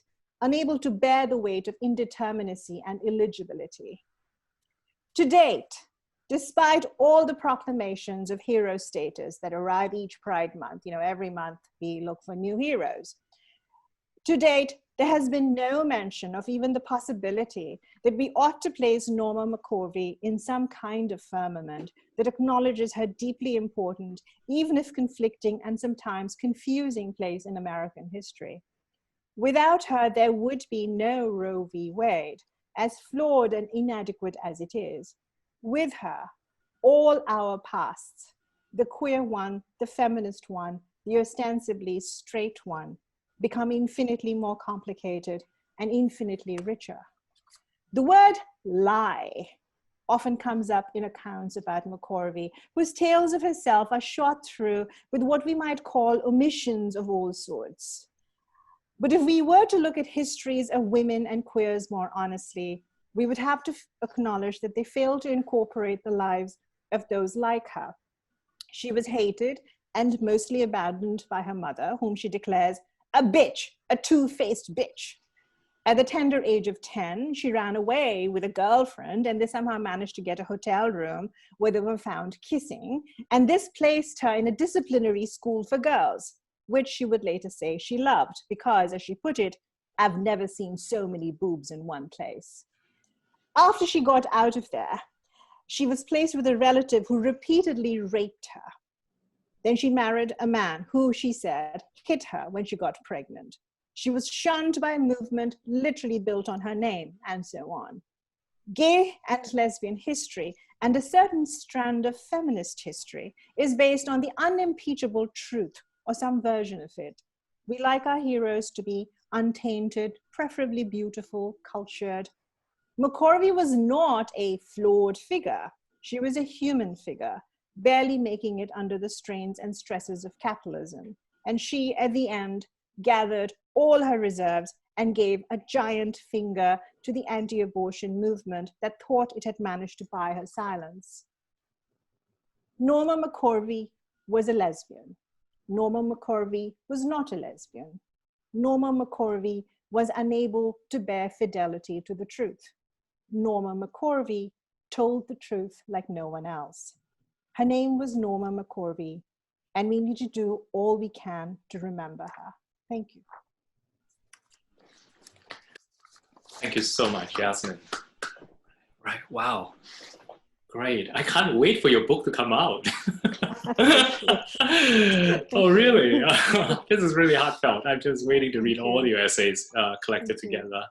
of indeterminacy and illegibility. To date, despite all the proclamations of hero status that arrive each Pride Month, every month we look for new heroes. To date, there has been no mention of even the possibility that we ought to place Norma Mccorvey in some kind of firmament that acknowledges her deeply important, even if conflicting and sometimes confusing place in American history. Without her, there would be no Roe v. Wade, as flawed and inadequate as it is. With her, all our pasts, the queer one, the feminist one, the ostensibly straight one, become infinitely more complicated and infinitely richer. The word lie often comes up in accounts about McCorvey, whose tales of herself are shot through with what we might call omissions of all sorts. But if we were to look at histories of women and queers more honestly, we would have to acknowledge that they failed to incorporate the lives of those like her. She was hated and mostly abandoned by her mother, whom she declares a bitch, a two-faced bitch. At the tender age of 10, she ran away with a girlfriend, and they somehow managed to get a hotel room where they were found kissing. And this placed her in a disciplinary school for girls, which she would later say she loved because, as she put it, I've never seen so many boobs in one place. After she got out of there, she was placed with a relative who repeatedly raped her. Then she married a man who, she said, hit her when she got pregnant. She was shunned by a movement literally built on her name, and so on. Gay and lesbian history and a certain strand of feminist history is based on the unimpeachable truth, or some version of it. We like our heroes to be untainted, preferably beautiful, cultured. McCorvey was not a flawed figure. She was a human figure, barely making it under the strains and stresses of capitalism. And she, at the end, gathered all her reserves and gave a giant finger to the anti-abortion movement that thought it had managed to buy her silence. Norma Mccorvey was a lesbian. Norma Mccorvey was not a lesbian. Norma Mccorvey was unable to bear fidelity to the truth. Norma Mccorvey told the truth like no one else. Her name was Norma Mccorvey, and we need to do all we can to remember her. Thank you. Thank you so much, Yasmin. Right, wow. Great. I can't wait for your book to come out. Oh, really? This is really heartfelt. I'm just waiting to read all your essays collected together.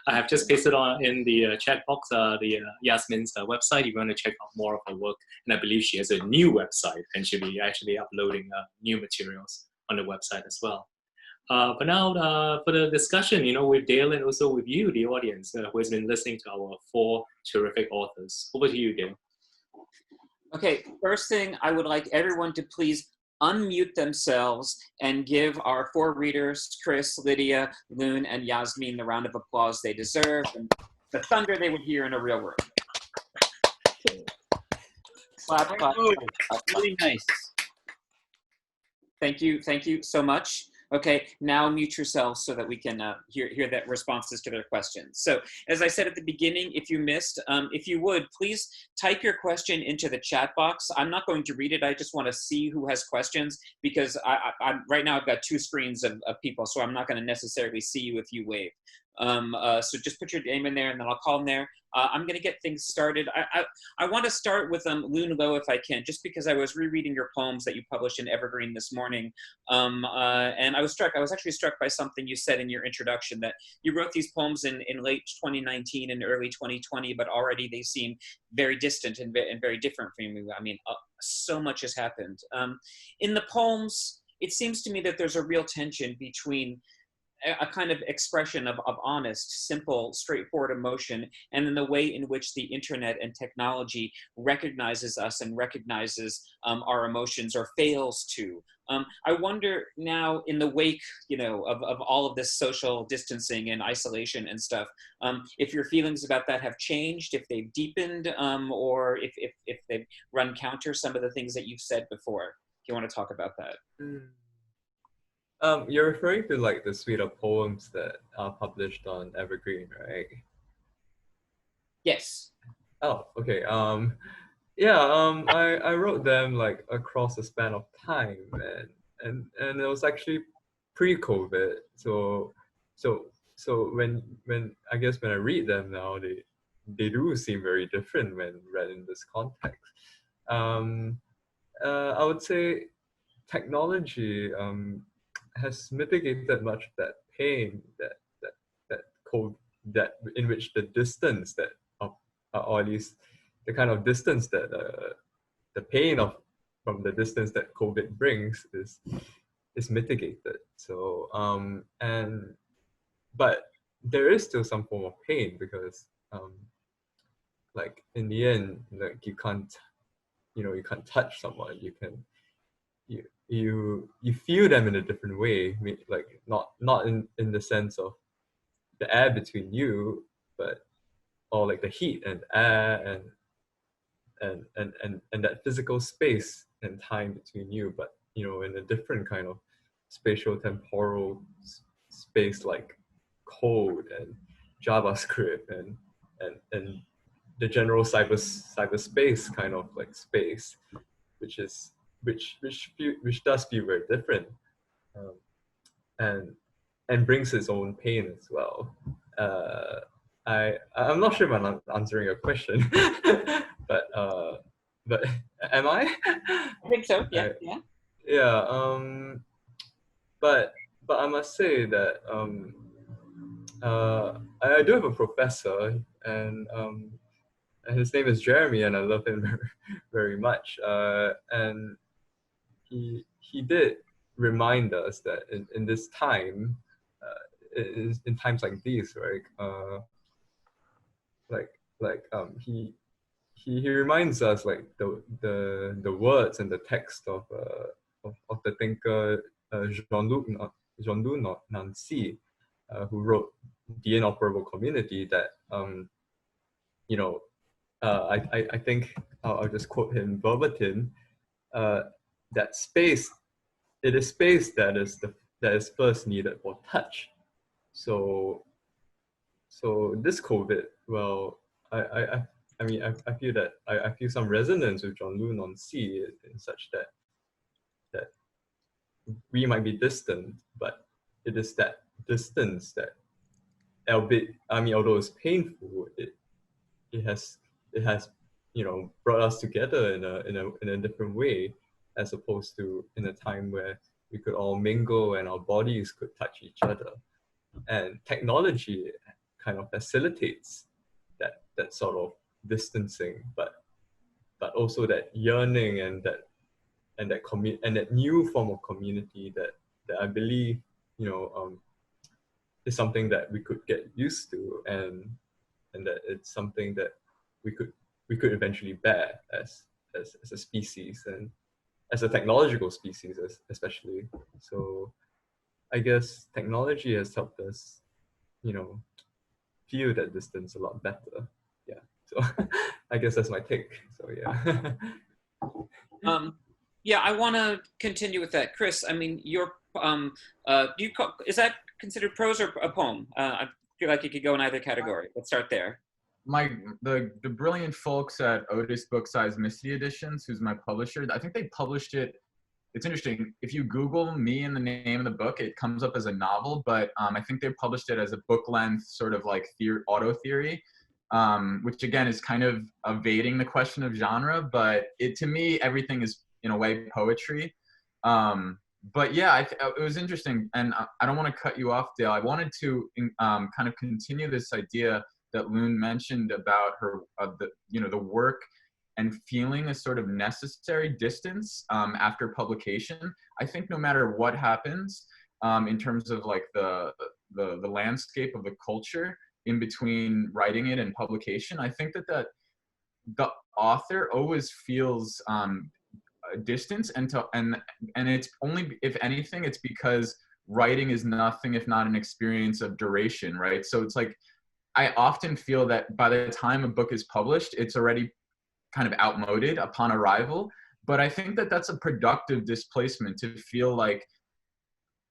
I have just pasted on in the chat box Yasmin's website if you want to check out more of her work. And I believe she has a new website and she'll be actually uploading new materials on the website as well. But now for the discussion, with Dale and also with you, the audience, who has been listening to our 4 terrific authors. Over to you, Dale. Okay, first thing, I would like everyone to please unmute themselves and give our 4 readers, Chris, Lydia, Lune, and Yasmin, the round of applause they deserve, and the thunder they would hear in a real room. Clap, clap, clap, clap. Really nice. Thank you so much. Okay, now mute yourselves so that we can hear that responses to their questions. So as I said at the beginning, if you missed, if you would, please type your question into the chat box. I'm not going to read it. I just want to see who has questions because I'm right now I've got 2 screens of people, so I'm not going to necessarily see you if you wave. So just put your name in there and then I'll call them there. I'm going to get things started. I want to start with Lune Loh if I can, just because I was rereading your poems that you published in Evergreen this morning. And I was actually struck by something you said in your introduction, that you wrote these poems in late 2019 and early 2020, but already they seem very distant and very different from you. I mean, so much has happened. In the poems, it seems to me that there's a real tension between a kind of expression of honest, simple, straightforward emotion, and then the way in which the internet and technology recognizes us and recognizes our emotions, or fails to. I wonder now, in the wake, of all of this social distancing and isolation and stuff, if your feelings about that have changed, if they've deepened, or if they've run counter some of the things that you've said before. If you want to talk about that. You're referring to like the suite of poems that are published on Evergreen, right? Yes. Oh, okay. I wrote them like across a span of time, and it was actually pre-COVID. So when I guess when I read them now, they do seem very different when read in this context. I would say technology has mitigated much of that pain that in which the distance that or at least the kind of distance that the pain from the distance that COVID brings is mitigated. So but there is still some form of pain because like in the end, like you can't touch someone. You feel them in a different way, like not in the sense of the air between you, or like the heat and air and that physical space and time between you, but in a different kind of spatial temporal space, like code and JavaScript and the general cyberspace kind of like space, which does feel very different, and brings its own pain as well. I'm not sure if I'm answering your question, but am I? I think so. Yeah. Yeah. But but I must say that I do have a professor, and his name is Jeremy, and I love him very, very much. And he did remind us that in this time, in times like these, right? He reminds us like the words and the text of the thinker Jean-Luc Nancy, who wrote The Inoperable Community, that I think I'll just quote him verbatim, that space, it is space that is first needed for touch. So this COVID, well, I mean, I feel that I feel some resonance with Jean-Luc Nancy in such that we might be distant, but it is that distance that, albeit, I mean, although it's painful, it has brought us together in a different way, as opposed to in a time where we could all mingle and our bodies could touch each other. And technology kind of facilitates that sort of distancing, but also that yearning and that new form of community that I believe is something that we could get used to, and that it's something that we could eventually bear as a species, and as a technological species especially. So I guess technology has helped us, feel that distance a lot better. Yeah. So I guess that's my take. So yeah. Yeah, I want to continue with that, Chris. I mean, your is that considered prose or a poem? I feel like it could go in either category. Let's start there. The brilliant folks at Otis Book Size Mystery Editions, who's my publisher, I think they published it. It's interesting. If you Google me and the name of the book, it comes up as a novel, but I think they published it as a book length sort of like auto theory, which again is kind of evading the question of genre, but to me, everything is in a way poetry. But yeah, it was interesting, and I don't want to cut you off, Dale. I wanted to kind of continue this idea that Lune mentioned about her, the work and feeling a sort of necessary distance after publication. I think no matter what happens in terms of like the landscape of the culture in between writing it and publication, I think that the author always feels a distance, and it's only, if anything, it's because writing is nothing if not an experience of duration, right? So it's like, I often feel that by the time a book is published, it's already kind of outmoded upon arrival. But I think that that's a productive displacement, to feel like,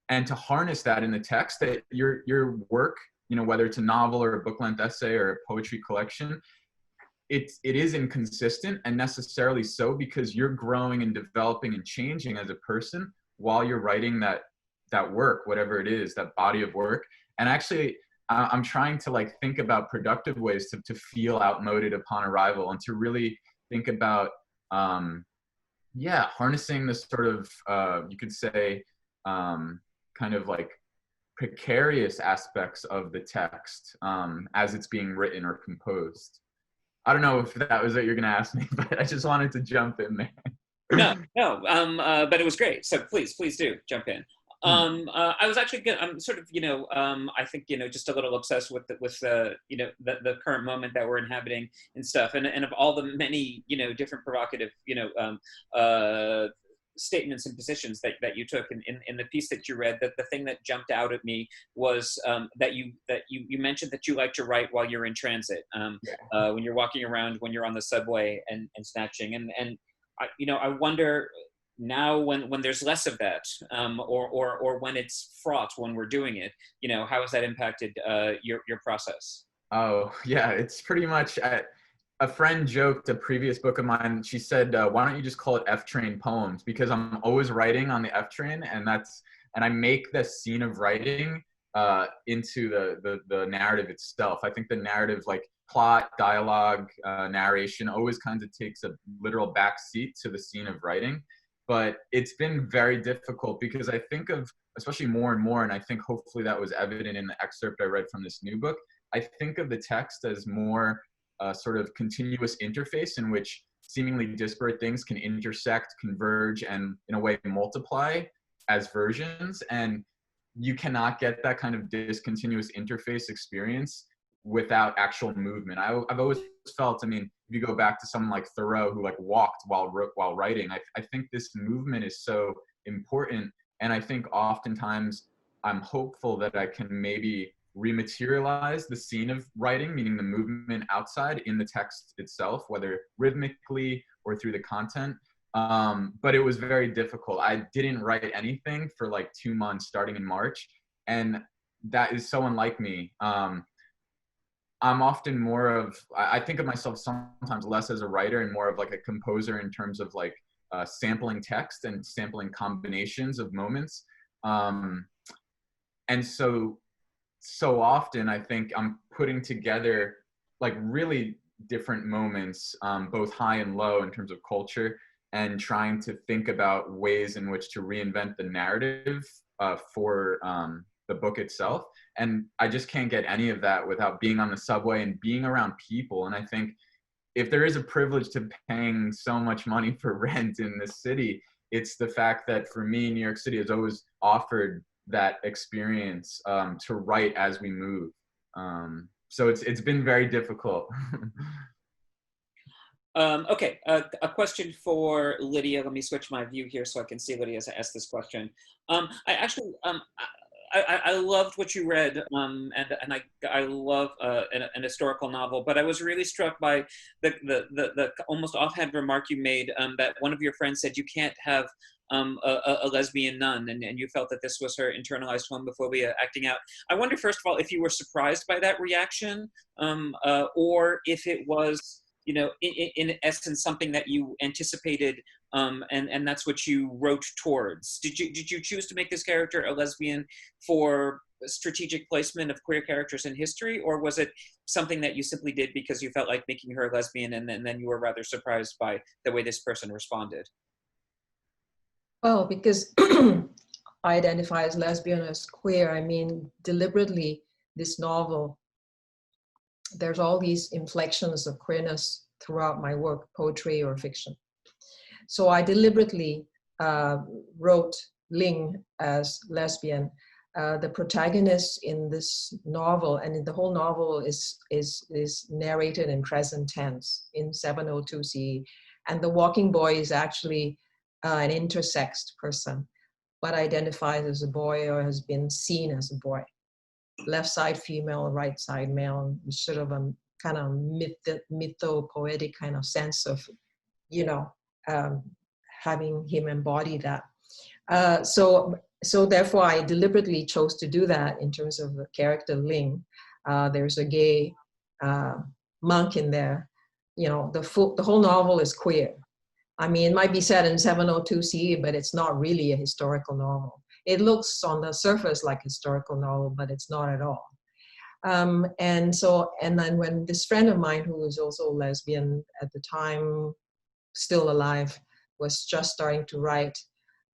and to harness that in the text, that your work, whether it's a novel or a book-length essay or a poetry collection, it is inconsistent, and necessarily so, because you're growing and developing and changing as a person while you're writing that work, whatever it is, that body of work. And actually, I'm trying to like think about productive ways to feel outmoded upon arrival, and to really think about, harnessing this sort of, you could say, kind of like precarious aspects of the text as it's being written or composed. I don't know if that was what you're going to ask me, but I just wanted to jump in there. No, but it was great. So please do jump in. I was actually good. I'm sort of, I think, just a little obsessed with the current moment that we're inhabiting and stuff. And of all the many, different provocative, statements and positions that you took in the piece that you read, that the thing that jumped out at me was that you mentioned that you like to write while you're in transit, when you're walking around, when you're on the subway and snatching. And I wonder, now when there's less of that, or when it's fraught, when we're doing it, how has that impacted your process? Oh yeah, it's pretty much, a friend joked, a previous book of mine, she said, why don't you just call it F-Train Poems? Because I'm always writing on the F-Train, and I make the scene of writing into the narrative itself. I think the narrative, like plot, dialogue, narration, always kind of takes a literal back seat to the scene of writing. but it's been very difficult because I think of, especially more and more, and I think hopefully that was evident in the excerpt I read from this new book, I think of the text as more sort of continuous interface in which seemingly disparate things can intersect, converge, and in a way multiply as versions. And you cannot get that kind of discontinuous interface experience without actual movement. I've always felt, I mean, if you go back to someone like Thoreau who like walked while writing, I think this movement is so important. And I think oftentimes I'm hopeful that I can maybe rematerialize the scene of writing, meaning the movement outside in the text itself, whether rhythmically or through the content. But it was very difficult. I didn't write anything for like 2 months starting in March. And that is so unlike me. I'm often more of, I think of myself sometimes less as a writer and more of like a composer in terms of like sampling text and sampling combinations of moments. And so often I think I'm putting together like really different moments, both high and low in terms of culture, and trying to think about ways in which to reinvent the narrative for the book itself. And I just can't get any of that without being on the subway and being around people. And I think if there is a privilege to paying so much money for rent in this city, it's the fact that for me, New York City has always offered that experience to write as we move. So it's been very difficult. Okay, a question for Lydia. Let me switch my view here so I can see Lydia as I ask this question. I loved what you read, and I love an historical novel, but I was really struck by the almost offhand remark you made that one of your friends said you can't have a lesbian nun, and you felt that this was her internalized homophobia acting out. I wonder, first of all, if you were surprised by that reaction, or if it was, you know, in essence, something that you anticipated, and that's what you wrote towards. Did you choose to make this character a lesbian for strategic placement of queer characters in history, or was it something that you simply did because you felt like making her a lesbian, and then you were rather surprised by the way this person responded? Well, because I identify as lesbian, as queer, I mean, deliberately, this novel, there's all these inflections of queerness throughout my work, poetry or fiction. So I deliberately wrote Ling as lesbian. The protagonist in this novel, and in the whole novel, is narrated in present tense in 702 CE. And the walking boy is actually an intersexed person, but identifies as a boy or has been seen as a boy. Left side female, right side male, sort of a kind of mytho-poetic kind of sense of, you know, having him embody that. So therefore I deliberately chose to do that in terms of the character Ling. There's a gay monk in there. You know, the whole novel is queer. I mean, it might be set in 702 CE, but it's not really a historical novel. It looks on the surface like a historical novel, but it's not at all. And then when this friend of mine, who was also lesbian at the time, still alive, was just starting to write,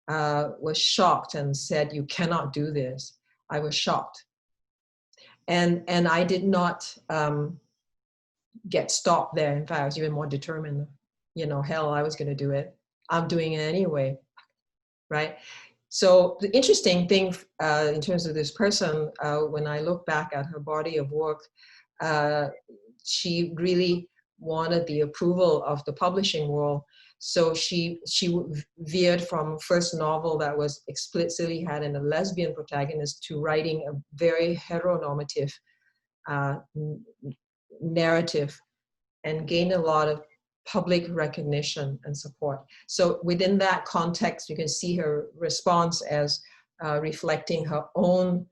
was shocked and said, "You cannot do this." I was shocked. And I did not get stopped there. In fact, I was even more determined. You know, hell, I was going to do it. I'm doing it anyway, right? So the interesting thing in terms of this person, when I look back at her body of work, she really wanted the approval of the publishing world. So she veered from first novel that was explicitly had a lesbian protagonist to writing a very heteronormative narrative, and gained a lot of public recognition and support. So within that context, you can see her response as reflecting her own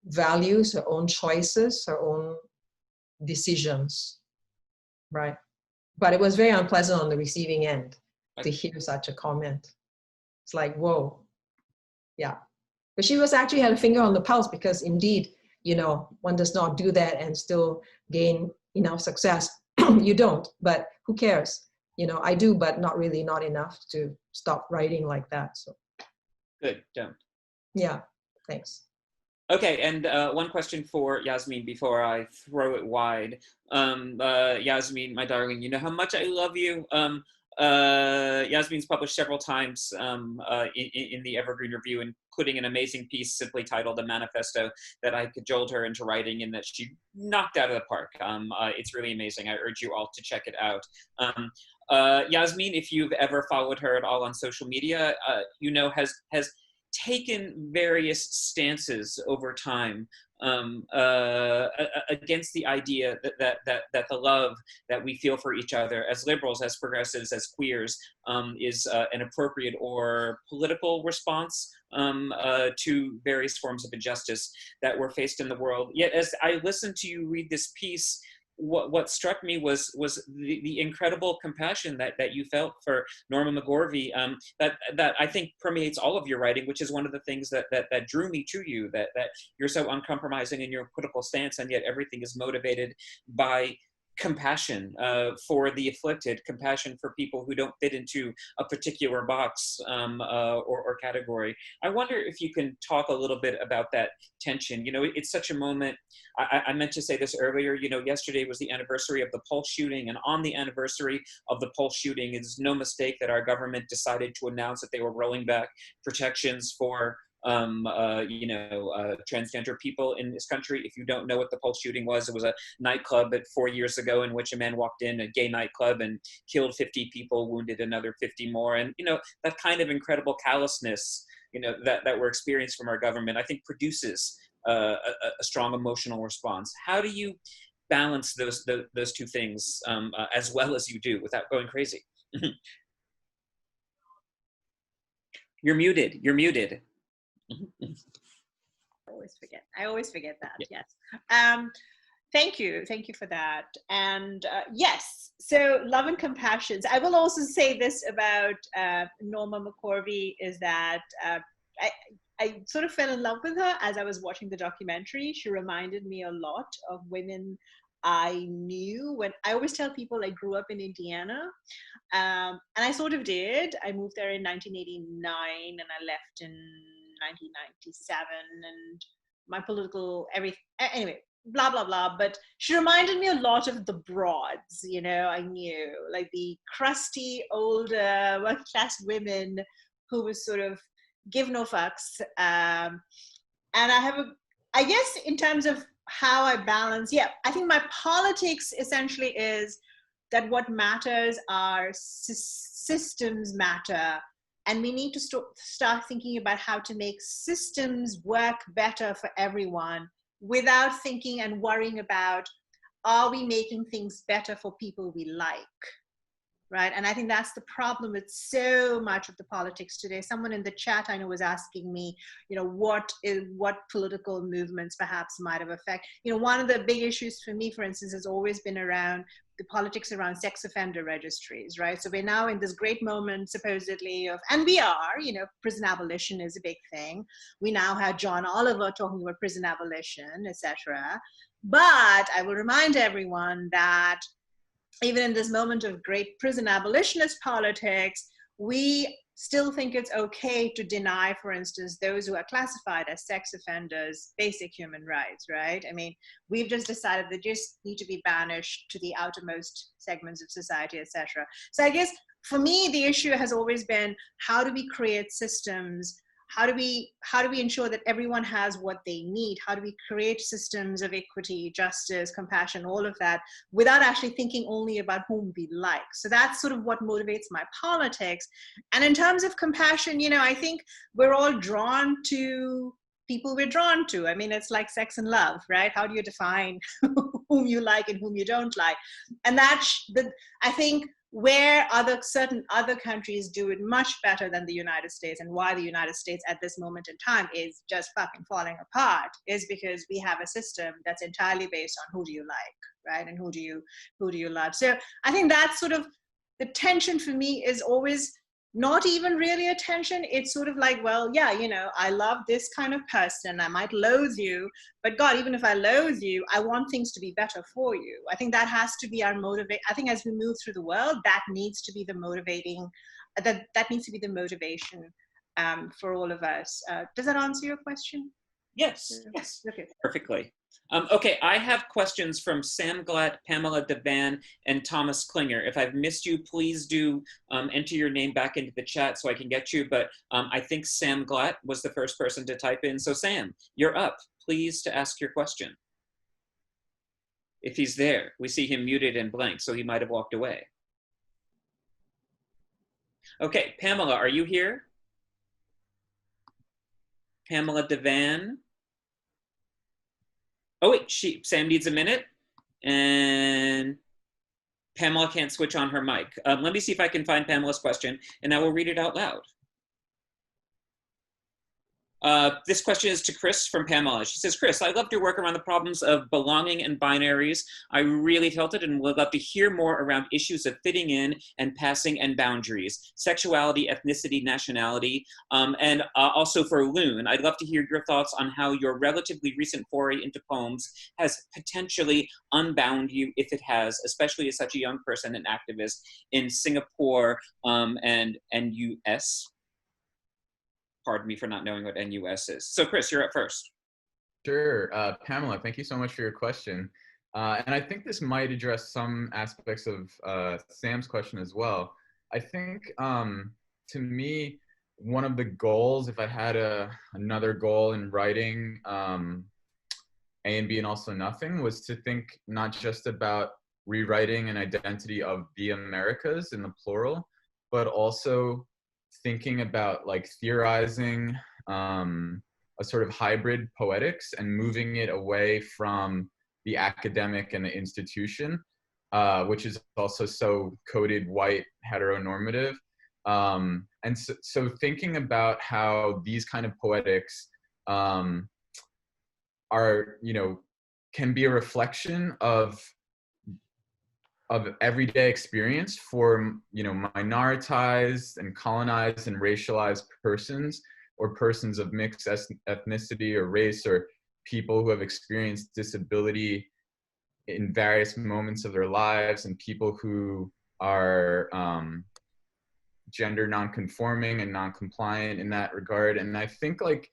values, her own choices, her own decisions, right? But it was very unpleasant on the receiving end to hear such a comment. It's like, whoa, yeah. But she was actually had a finger on the pulse, because indeed, you know, one does not do that and still gain enough success. You don't, but who cares? you know, I do, but not really, not enough to stop writing like that. So Good, don't. yeah, thanks. Okay, and one question for Yasmin before I throw it wide. Yasmin, my darling, you know how much I love you. Yasmin's published several times in the Evergreen Review, including an amazing piece simply titled "A Manifesto" that I cajoled her into writing and that she knocked out of the park. It's really amazing. I urge you all to check it out. Yasmin, if you've ever followed her at all on social media, you know, has taken various stances over time against the idea that the love that we feel for each other as liberals, as progressives, as queers, is an appropriate or political response to various forms of injustice that we're faced in the world. Yet as I listened to you read this piece, what struck me was the incredible compassion that you felt for Norma Mccorvey, that I think permeates all of your writing, which is one of the things that drew me to you, that you're so uncompromising in your political stance, and yet everything is motivated by compassion for the afflicted, compassion for people who don't fit into a particular box or category. I wonder if you can talk a little bit about that tension. You know, it's such a moment. I meant to say this earlier, you know, yesterday was the anniversary of the Pulse shooting, and on the anniversary of the Pulse shooting, it's no mistake that our government decided to announce that they were rolling back protections for transgender people in this country. If you don't know what the Pulse shooting was, it was a nightclub 4 years ago in which a man walked in, a gay nightclub, and killed 50 people, wounded another 50 more. And, you know, that kind of incredible callousness, you know, that we're experiencing from our government, I think produces a strong emotional response. How do you balance those two things as well as you do without going crazy? You're muted. You're muted. I always forget that. Yeah. Yes. Thank you for that. And yes, so love and compassion. I will also say this about Norma Mccorvey, is that I sort of fell in love with her as I was watching the documentary. She reminded me a lot of women I knew. When I always tell people I grew up in Indiana, and I sort of did. I moved there in 1989 and I left in 1997, and my political anyway, blah blah blah. But she reminded me a lot of the broads, you know, I knew, like the crusty older working class women who was sort of give no fucks. And I guess in terms of how I balance, yeah, I think my politics essentially is that what matters are systems matter. And we need to start thinking about how to make systems work better for everyone without thinking and worrying about, are we making things better for people we like, right? And I think that's the problem with so much of the politics today. Someone in the chat I know was asking me, you know, what political movements perhaps might have affected. You know, one of the big issues for me, for instance, has always been around the politics around sex offender registries, right? So we're now in this great moment, supposedly, of, and we are, you know, prison abolition is a big thing. We now have John Oliver talking about prison abolition, etc. But I will remind everyone that even in this moment of great prison abolitionist politics, we still think it's okay to deny, for instance, those who are classified as sex offenders, basic human rights, right? I mean, we've just decided they just need to be banished to the outermost segments of society, etc. So I guess for me, the issue has always been, how do we create systems? How do we ensure that everyone has what they need? How do we create systems of equity, justice, compassion, all of that, without actually thinking only about whom we like? So that's sort of what motivates my politics. And in terms of compassion, you know, I think we're all drawn to people we're drawn to. I mean, it's like sex and love, right? How do you define whom you like and whom you don't like? And that's, I think, where certain other countries do it much better than the United States, and why the United States at this moment in time is just fucking falling apart, is because we have a system that's entirely based on who do you like, right? And who do you love? So I think that's sort of the tension for me, is always not even really attention. It's sort of like, well, yeah, you know, I love this kind of person. I might loathe you, but God, even if I loathe you, I want things to be better for you. I think that has to be our motivate. I think as we move through the world, that needs to be the motivating, that needs to be the motivation for all of us. Does that answer your question? Yes, yes, Okay. perfectly. Okay, I have questions from Sam Glatt, Pamela Devan, and Thomas Klinger. If I've missed you, please do enter your name back into the chat so I can get you. But I think Sam Glatt was the first person to type in. So Sam, you're up. Please to ask your question. If he's there, we see him muted and blank, so he might have walked away. Okay, Pamela, are you here? Pamela Devan. Oh wait, Sam needs a minute, and Pamela can't switch on her mic. Let me see if I can find Pamela's question, and I will read it out loud. This question is to Chris from Pamela. She says, Chris, I loved your work around the problems of belonging and binaries. I really felt it and would love to hear more around issues of fitting in and passing and boundaries, sexuality, ethnicity, nationality, and also for Lune, I'd love to hear your thoughts on how your relatively recent foray into poems has potentially unbound you, if it has, especially as such a young person and activist in Singapore and US. Pardon me for not knowing what NUS is. So Chris, you're up first. Sure. Pamela, thank you so much for your question. And I think this might address some aspects of Sam's question as well. I think, to me, one of the goals, if I had another goal in writing A and B and also nothing, was to think not just about rewriting an identity of the Americas in the plural, but also thinking about like theorizing a sort of hybrid poetics and moving it away from the academic and the institution, which is also so coded white heteronormative. And so thinking about how these kind of poetics are, you know, can be a reflection of everyday experience for, you know, minoritized and colonized and racialized persons, or persons of mixed ethnicity or race, or people who have experienced disability in various moments of their lives, and people who are gender non-conforming and non-compliant in that regard. And I think, like,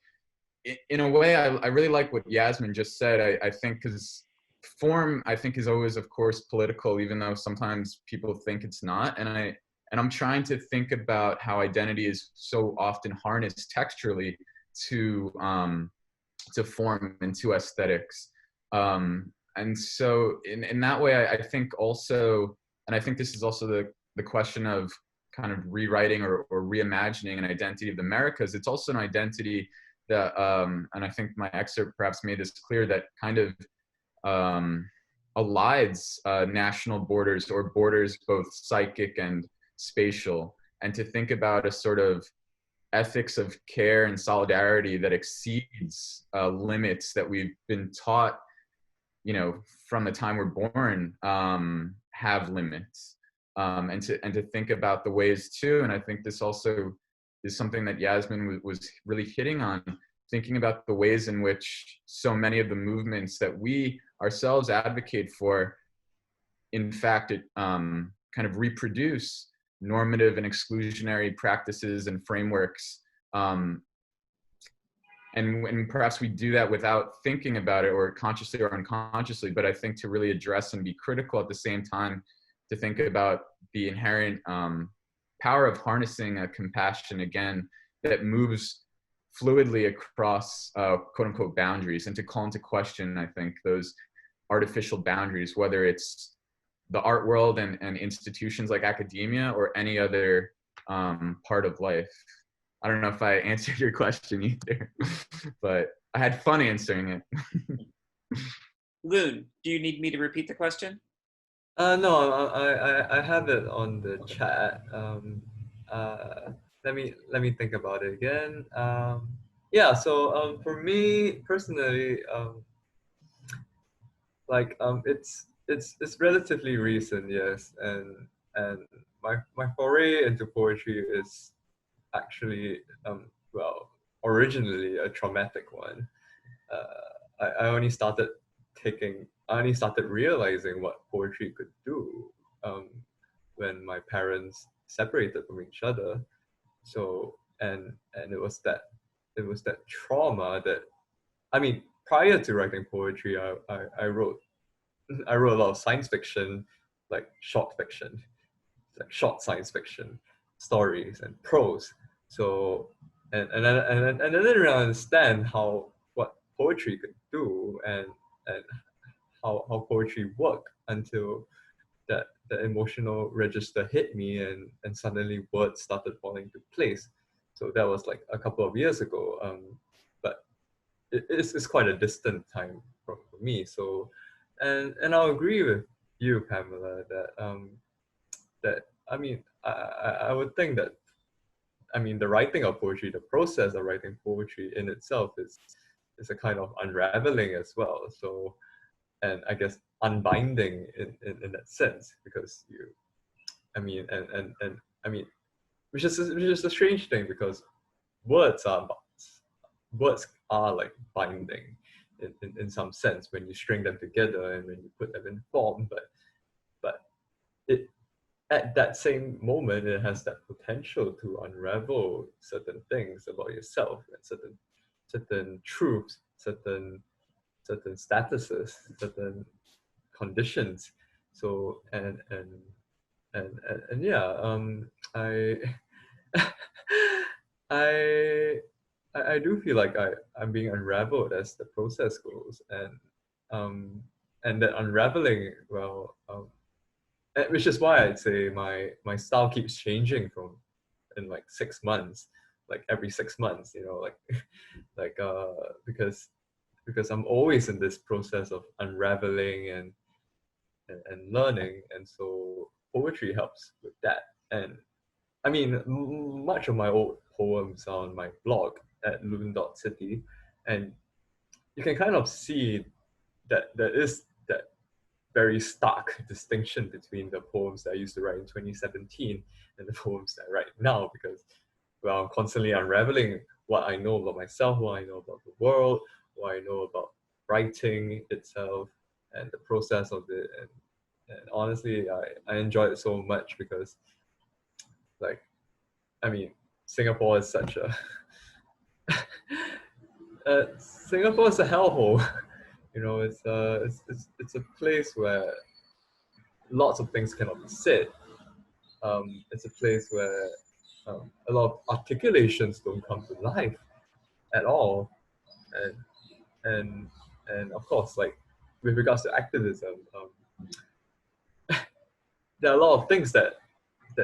in a way, I really like what Yasmin just said. I think because form, I think, is always, of course, political, even though sometimes people think it's not. And I'm trying to think about how identity is so often harnessed texturally to form and to aesthetics. And so in that way, I think also, and I think this is also the question of kind of rewriting or reimagining an identity of the Americas. It's also an identity that, and I think my excerpt perhaps made this clear, that kind of elides national borders, or borders both psychic and spatial, and to think about a sort of ethics of care and solidarity that exceeds limits that we've been taught, you know, from the time we're born, have limits, and to think about the ways too. And I think this also is something that Yasmin was really hitting on, thinking about the ways in which so many of the movements that we ourselves advocate for, in fact, it kind of reproduce normative and exclusionary practices and frameworks. And perhaps we do that without thinking about it, or consciously or unconsciously, but I think to really address and be critical at the same time, to think about the inherent power of harnessing a compassion, again, that moves fluidly across quote unquote boundaries, and to call into question, I think, those artificial boundaries, whether it's the art world and institutions like academia, or any other part of life. I don't know if I answered your question either, but I had fun answering it. Lune, do you need me to repeat the question? No, I have it on the chat. Let me think about it again. Yeah. So for me personally, like it's relatively recent, yes, and my foray into poetry is actually well, originally a traumatic one. I only started realizing what poetry could do when my parents separated from each other. So and it was that trauma that, I mean, prior to writing poetry, I wrote a lot of science fiction, like short fiction, like short science fiction stories and prose. So and I didn't really understand what poetry could do and how poetry worked until that the emotional register hit me and suddenly words started falling into place. So that was like a couple of years ago. But it's quite a distant time for me. So and I'll agree with you, Pamela, that I mean I would think that, I mean, the writing of poetry, the process of writing poetry in itself is a kind of unraveling as well. So, and I guess unbinding in that sense, because I mean, and I mean, which is a strange thing, because words are like binding in some sense when you string them together and when you put them in form, but it, at that same moment, it has that potential to unravel certain things about yourself and certain truths, certain statuses, certain conditions. So and yeah, I I do feel like I'm being unraveled as the process goes, and that unraveling, well, which is why I'd say my style keeps changing in like 6 months, like every 6 months, you know, like like because I'm always in this process of unraveling and learning, and so poetry helps with that. And I mean, much of my old poems are on my blog at Lune.city, and you can kind of see that there is that very stark distinction between the poems that I used to write in 2017 and the poems that I write now, because, well, I'm constantly unraveling what I know about myself, what I know about the world, what I know about writing itself and the process of it. And honestly, I enjoy it so much because, like, I mean, Singapore is such a Singapore is a hellhole. You know, it's a place where lots of things cannot be said. It's a place where a lot of articulations don't come to life at all, and of course, like with regards to activism, there are a lot of things that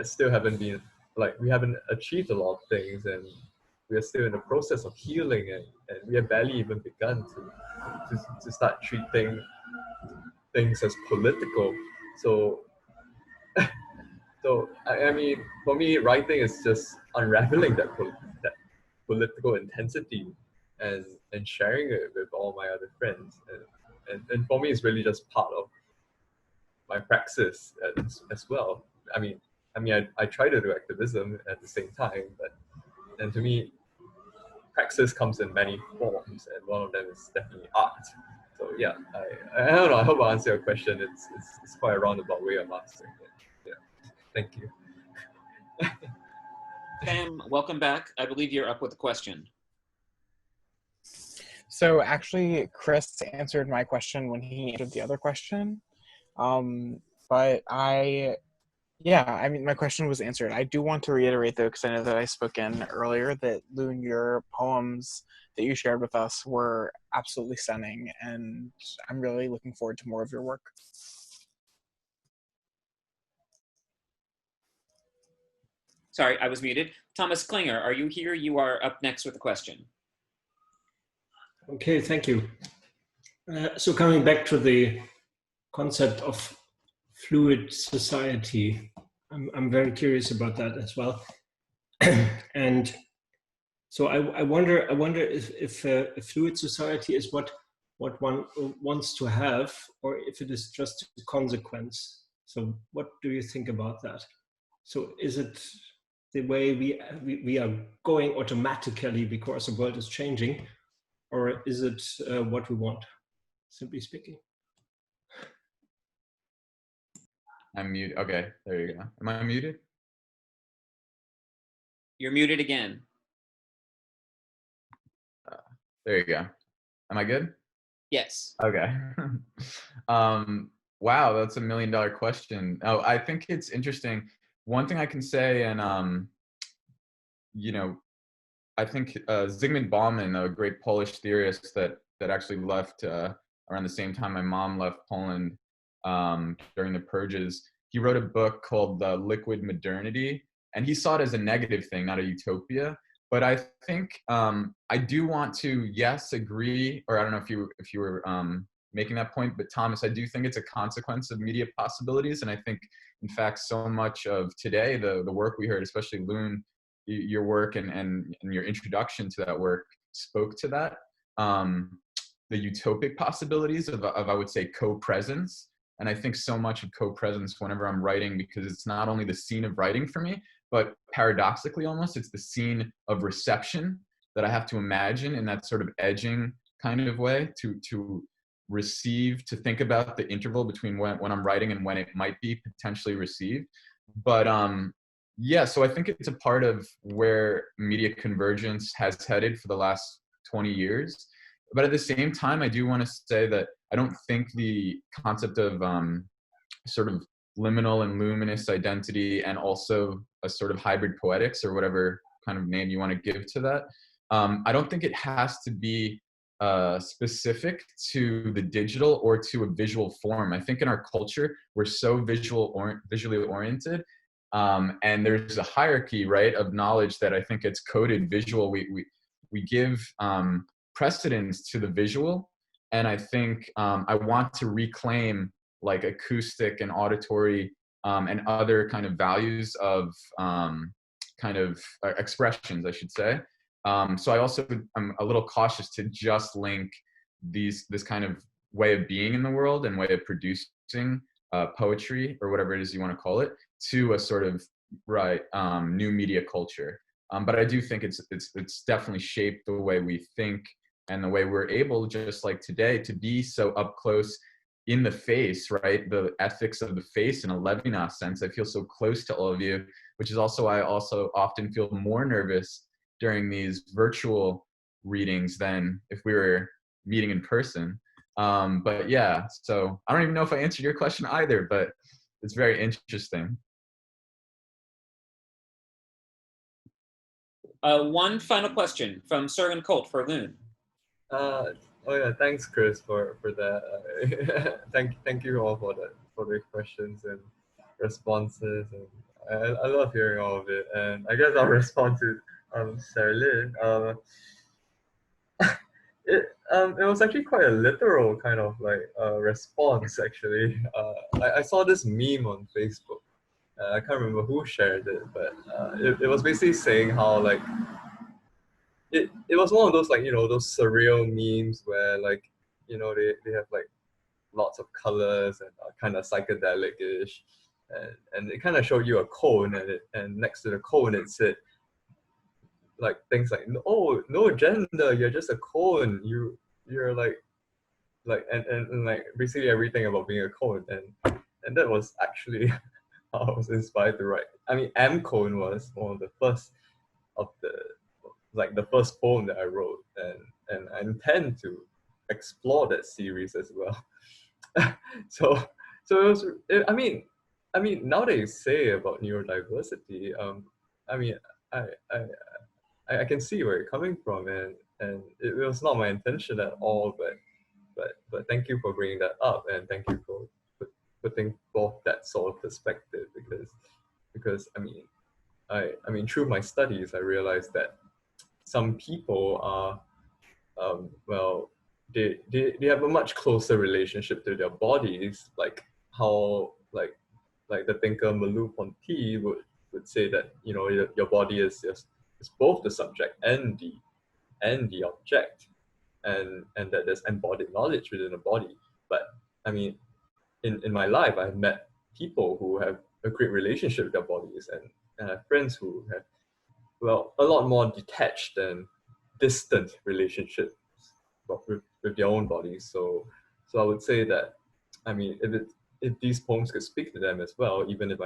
still haven't been, like, we haven't achieved a lot of things, and we are still in the process of healing, and we have barely even begun to start treating things as political. So so I mean, for me, writing is just unraveling that political intensity and sharing it with all my other friends, and for me, it's really just part of my praxis as well. I mean, I try to do activism at the same time, and to me, praxis comes in many forms, and one of them is definitely art. So yeah, I don't know. I hope I answer your question. It's quite a roundabout way of answering it. Yeah, thank you. Pam, welcome back. I believe you're up with a question. So actually, Chris answered my question when he answered the other question. But yeah, I mean, my question was answered. I do want to reiterate, though, because I know that I spoke in earlier, that Lune, your poems that you shared with us were absolutely stunning, and I'm really looking forward to more of your work. Sorry, I was muted. Thomas Klinger, are you here? You are up next with a question. Okay, thank you. So coming back to the concept of fluid society, I'm very curious about that as well. And so I wonder if a fluid society is what one wants to have, or if it is just a consequence. So what do you think about that? So is it the way we are going automatically because the world is changing, or is it what we want, simply speaking? I'm muted. Okay, there you go. Am I muted? You're muted again. There you go. Am I good? Yes. Okay. Wow, that's $1 million question. Oh, I think it's interesting. One thing I can say, and you know, I think Zygmunt Bauman, a great Polish theorist that actually left around the same time my mom left Poland during the purges, he wrote a book called Liquid Modernity, and he saw it as a negative thing, not a utopia. But I think I do want to, yes, agree, or I don't know if you were making that point, but Thomas, I do think it's a consequence of media possibilities, and I think, in fact, so much of today, the work we heard, especially Lune, your work and your introduction to that work spoke to that, the utopic possibilities of I would say co-presence. And I think so much of co-presence whenever I'm writing, because it's not only the scene of writing for me, but paradoxically almost, it's the scene of reception that I have to imagine in that sort of edging kind of way to receive, to think about the interval between when I'm writing and when it might be potentially received. But yeah, so I think it's a part of where media convergence has headed for the last 20 years. But at the same time, I do want to say that I don't think the concept of sort of liminal and luminous identity, and also a sort of hybrid poetics, or whatever kind of name you want to give to that, I don't think it has to be specific to the digital or to a visual form. I think in our culture, we're so visually oriented, and there's a hierarchy, right, of knowledge that I think it's coded visual. We give precedence to the visual, and I think I want to reclaim like acoustic and auditory and other kind of values of kind of expressions, I should say. So I also am a little cautious to just link this kind of way of being in the world and way of producing poetry, or whatever it is you want to call it, to a sort of new media culture. But I do think it's definitely shaped the way we think and the way we're able, just like today, to be so up close in the face, right? The ethics of the face in a Levinas sense. I feel so close to all of you, which is also why I also often feel more nervous during these virtual readings than if we were meeting in person. But yeah, so I don't even know if I answered your question either, but it's very interesting. One final question from Sergen Colt for Lune. Oh yeah, thanks, Chris, for that. Thank you all for the questions and responses, and I love hearing all of it. And I guess I'll respond to Sarah Lynn. It was actually quite a literal kind of like response actually. I saw this meme on Facebook. I can't remember who shared it, but it was basically saying how like it was one of those, like, you know, those surreal memes where, like, you know, they have like lots of colors and kind of psychedelic-ish, and it kind of showed you a cone, and next to the cone it said like things like, oh, no gender, you're just a cone, you're like and like basically everything about being a cone, and that was actually how I was inspired to write. I mean, M Cone was one of the first of the first poem that I wrote, and I intend to explore that series as well. so I mean now that you say about neurodiversity, I mean I can see where you're coming from, and it was not my intention at all, but thank you for bringing that up, and thank you for putting forth that sort of perspective, because I mean through my studies I realized that some people are well, they have a much closer relationship to their bodies, like how like the thinker Merleau-Ponty would say that, you know, your body is both the subject and the object, and that there's embodied knowledge within the body. But I mean, in my life, I've met people who have a great relationship with their bodies, and I have friends who have, well, a lot more detached and distant relationships with their own bodies. So I would say that, I mean, if these poems could speak to them as well, even if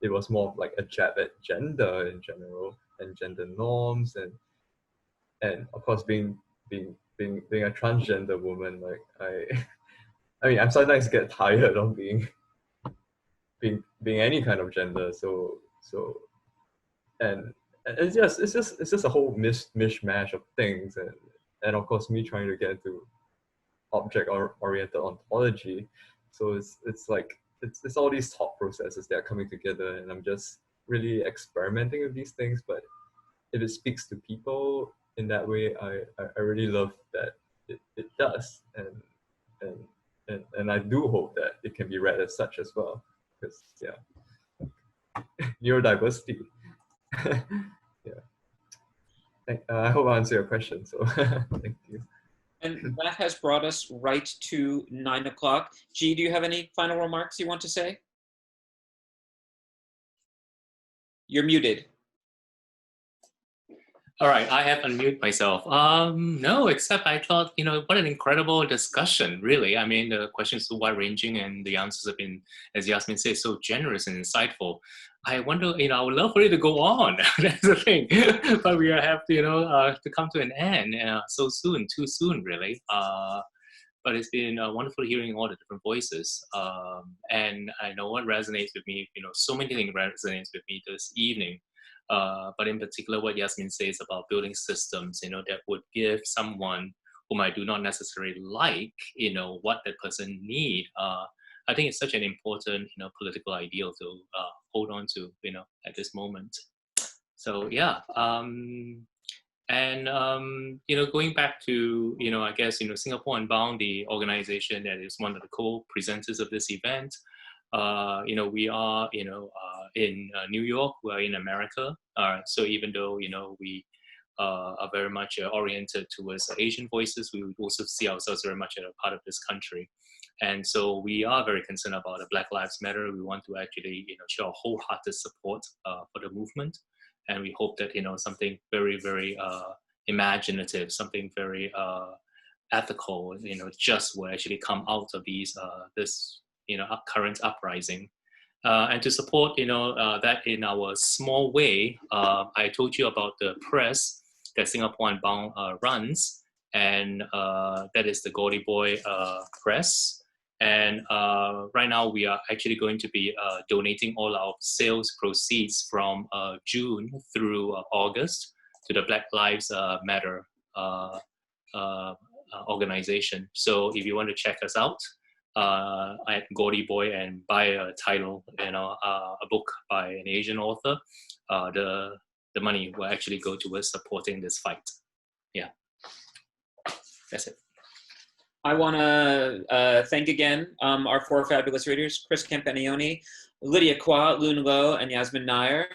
it was more of like a jab at gender in general and gender norms, and of course being a transgender woman, like I mean, I sometimes get tired of being any kind of gender. So and it's just a whole mishmash of things, and of course me trying to get into object-oriented ontology. So it's like it's all these thought processes that are coming together, and I'm just really experimenting with these things. But if it speaks to people in that way, I really love that it does, and I do hope that it can be read as such as well, because neurodiversity. I hope I answered your question. So thank you. And that has brought us right to 9 o'clock. G, do you have any final remarks you want to say? You're muted. All right, I have unmuted myself. No, except I thought, what an incredible discussion, really. I mean, the questions are wide-ranging and the answers have been, as Yasmin said, so generous and insightful. I wonder, I would love for it to go on. That's the thing. But we have to, to come to an end so soon, too soon, really. But it's been wonderful hearing all the different voices. And I know what resonates with me, so many things resonates with me this evening. But in particular, what Yasmin says about building systems, that would give someone whom I do not necessarily like, what that person need. I think it's such an important, political ideal to hold on to, at this moment. So yeah, and going back to, I guess, Singapore Unbound, the organization that is one of the co-presenters of this event. We are, in New York, we're in America. So even though, we are very much oriented towards Asian voices, we would also see ourselves very much as a part of this country. And so we are very concerned about the Black Lives Matter. We want to actually, show a wholehearted support for the movement. And we hope that, something very, very imaginative, something very ethical, just will actually come out of these, this, current uprising. And to support, that in our small way, I told you about the press that Singapore Unbound runs, and that is the Gaudy Boy Press. And right now we are actually going to be donating all our sales proceeds from June through August to the Black Lives Matter organization. So if you want to check us out, at Gaudy Boy and buy a title, a book by an Asian author, the money will actually go towards supporting this fight. Yeah, that's it. I want to thank again our four fabulous readers, Chris Campanioni, Lydia Kwa, Lune Loh, and Yasmin Nair.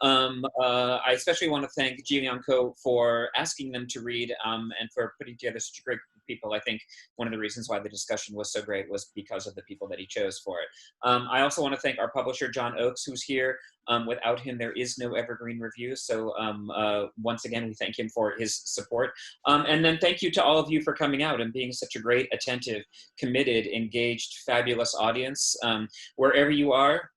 I especially want to thank Ji Liang Ko for asking them to read and for putting together such a great group of people. I think one of the reasons why the discussion was so great was because of the people that he chose for it. I also want to thank our publisher, John Oakes, who's here. Without him, there is no Evergreen Review. So once again, we thank him for his support. And then thank you to all of you for coming out and being such a great, attentive, committed, engaged, fabulous audience. Wherever you are,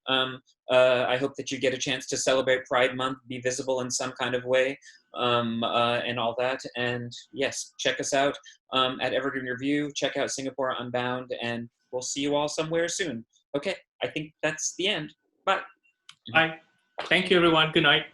I hope that you get a chance to celebrate Pride Month, be visible in some kind of way, and all that. And yes, check us out at Evergreen Review, check out Singapore Unbound, and we'll see you all somewhere soon. Okay, I think that's the end. Bye. Bye. Thank you, everyone. Good night.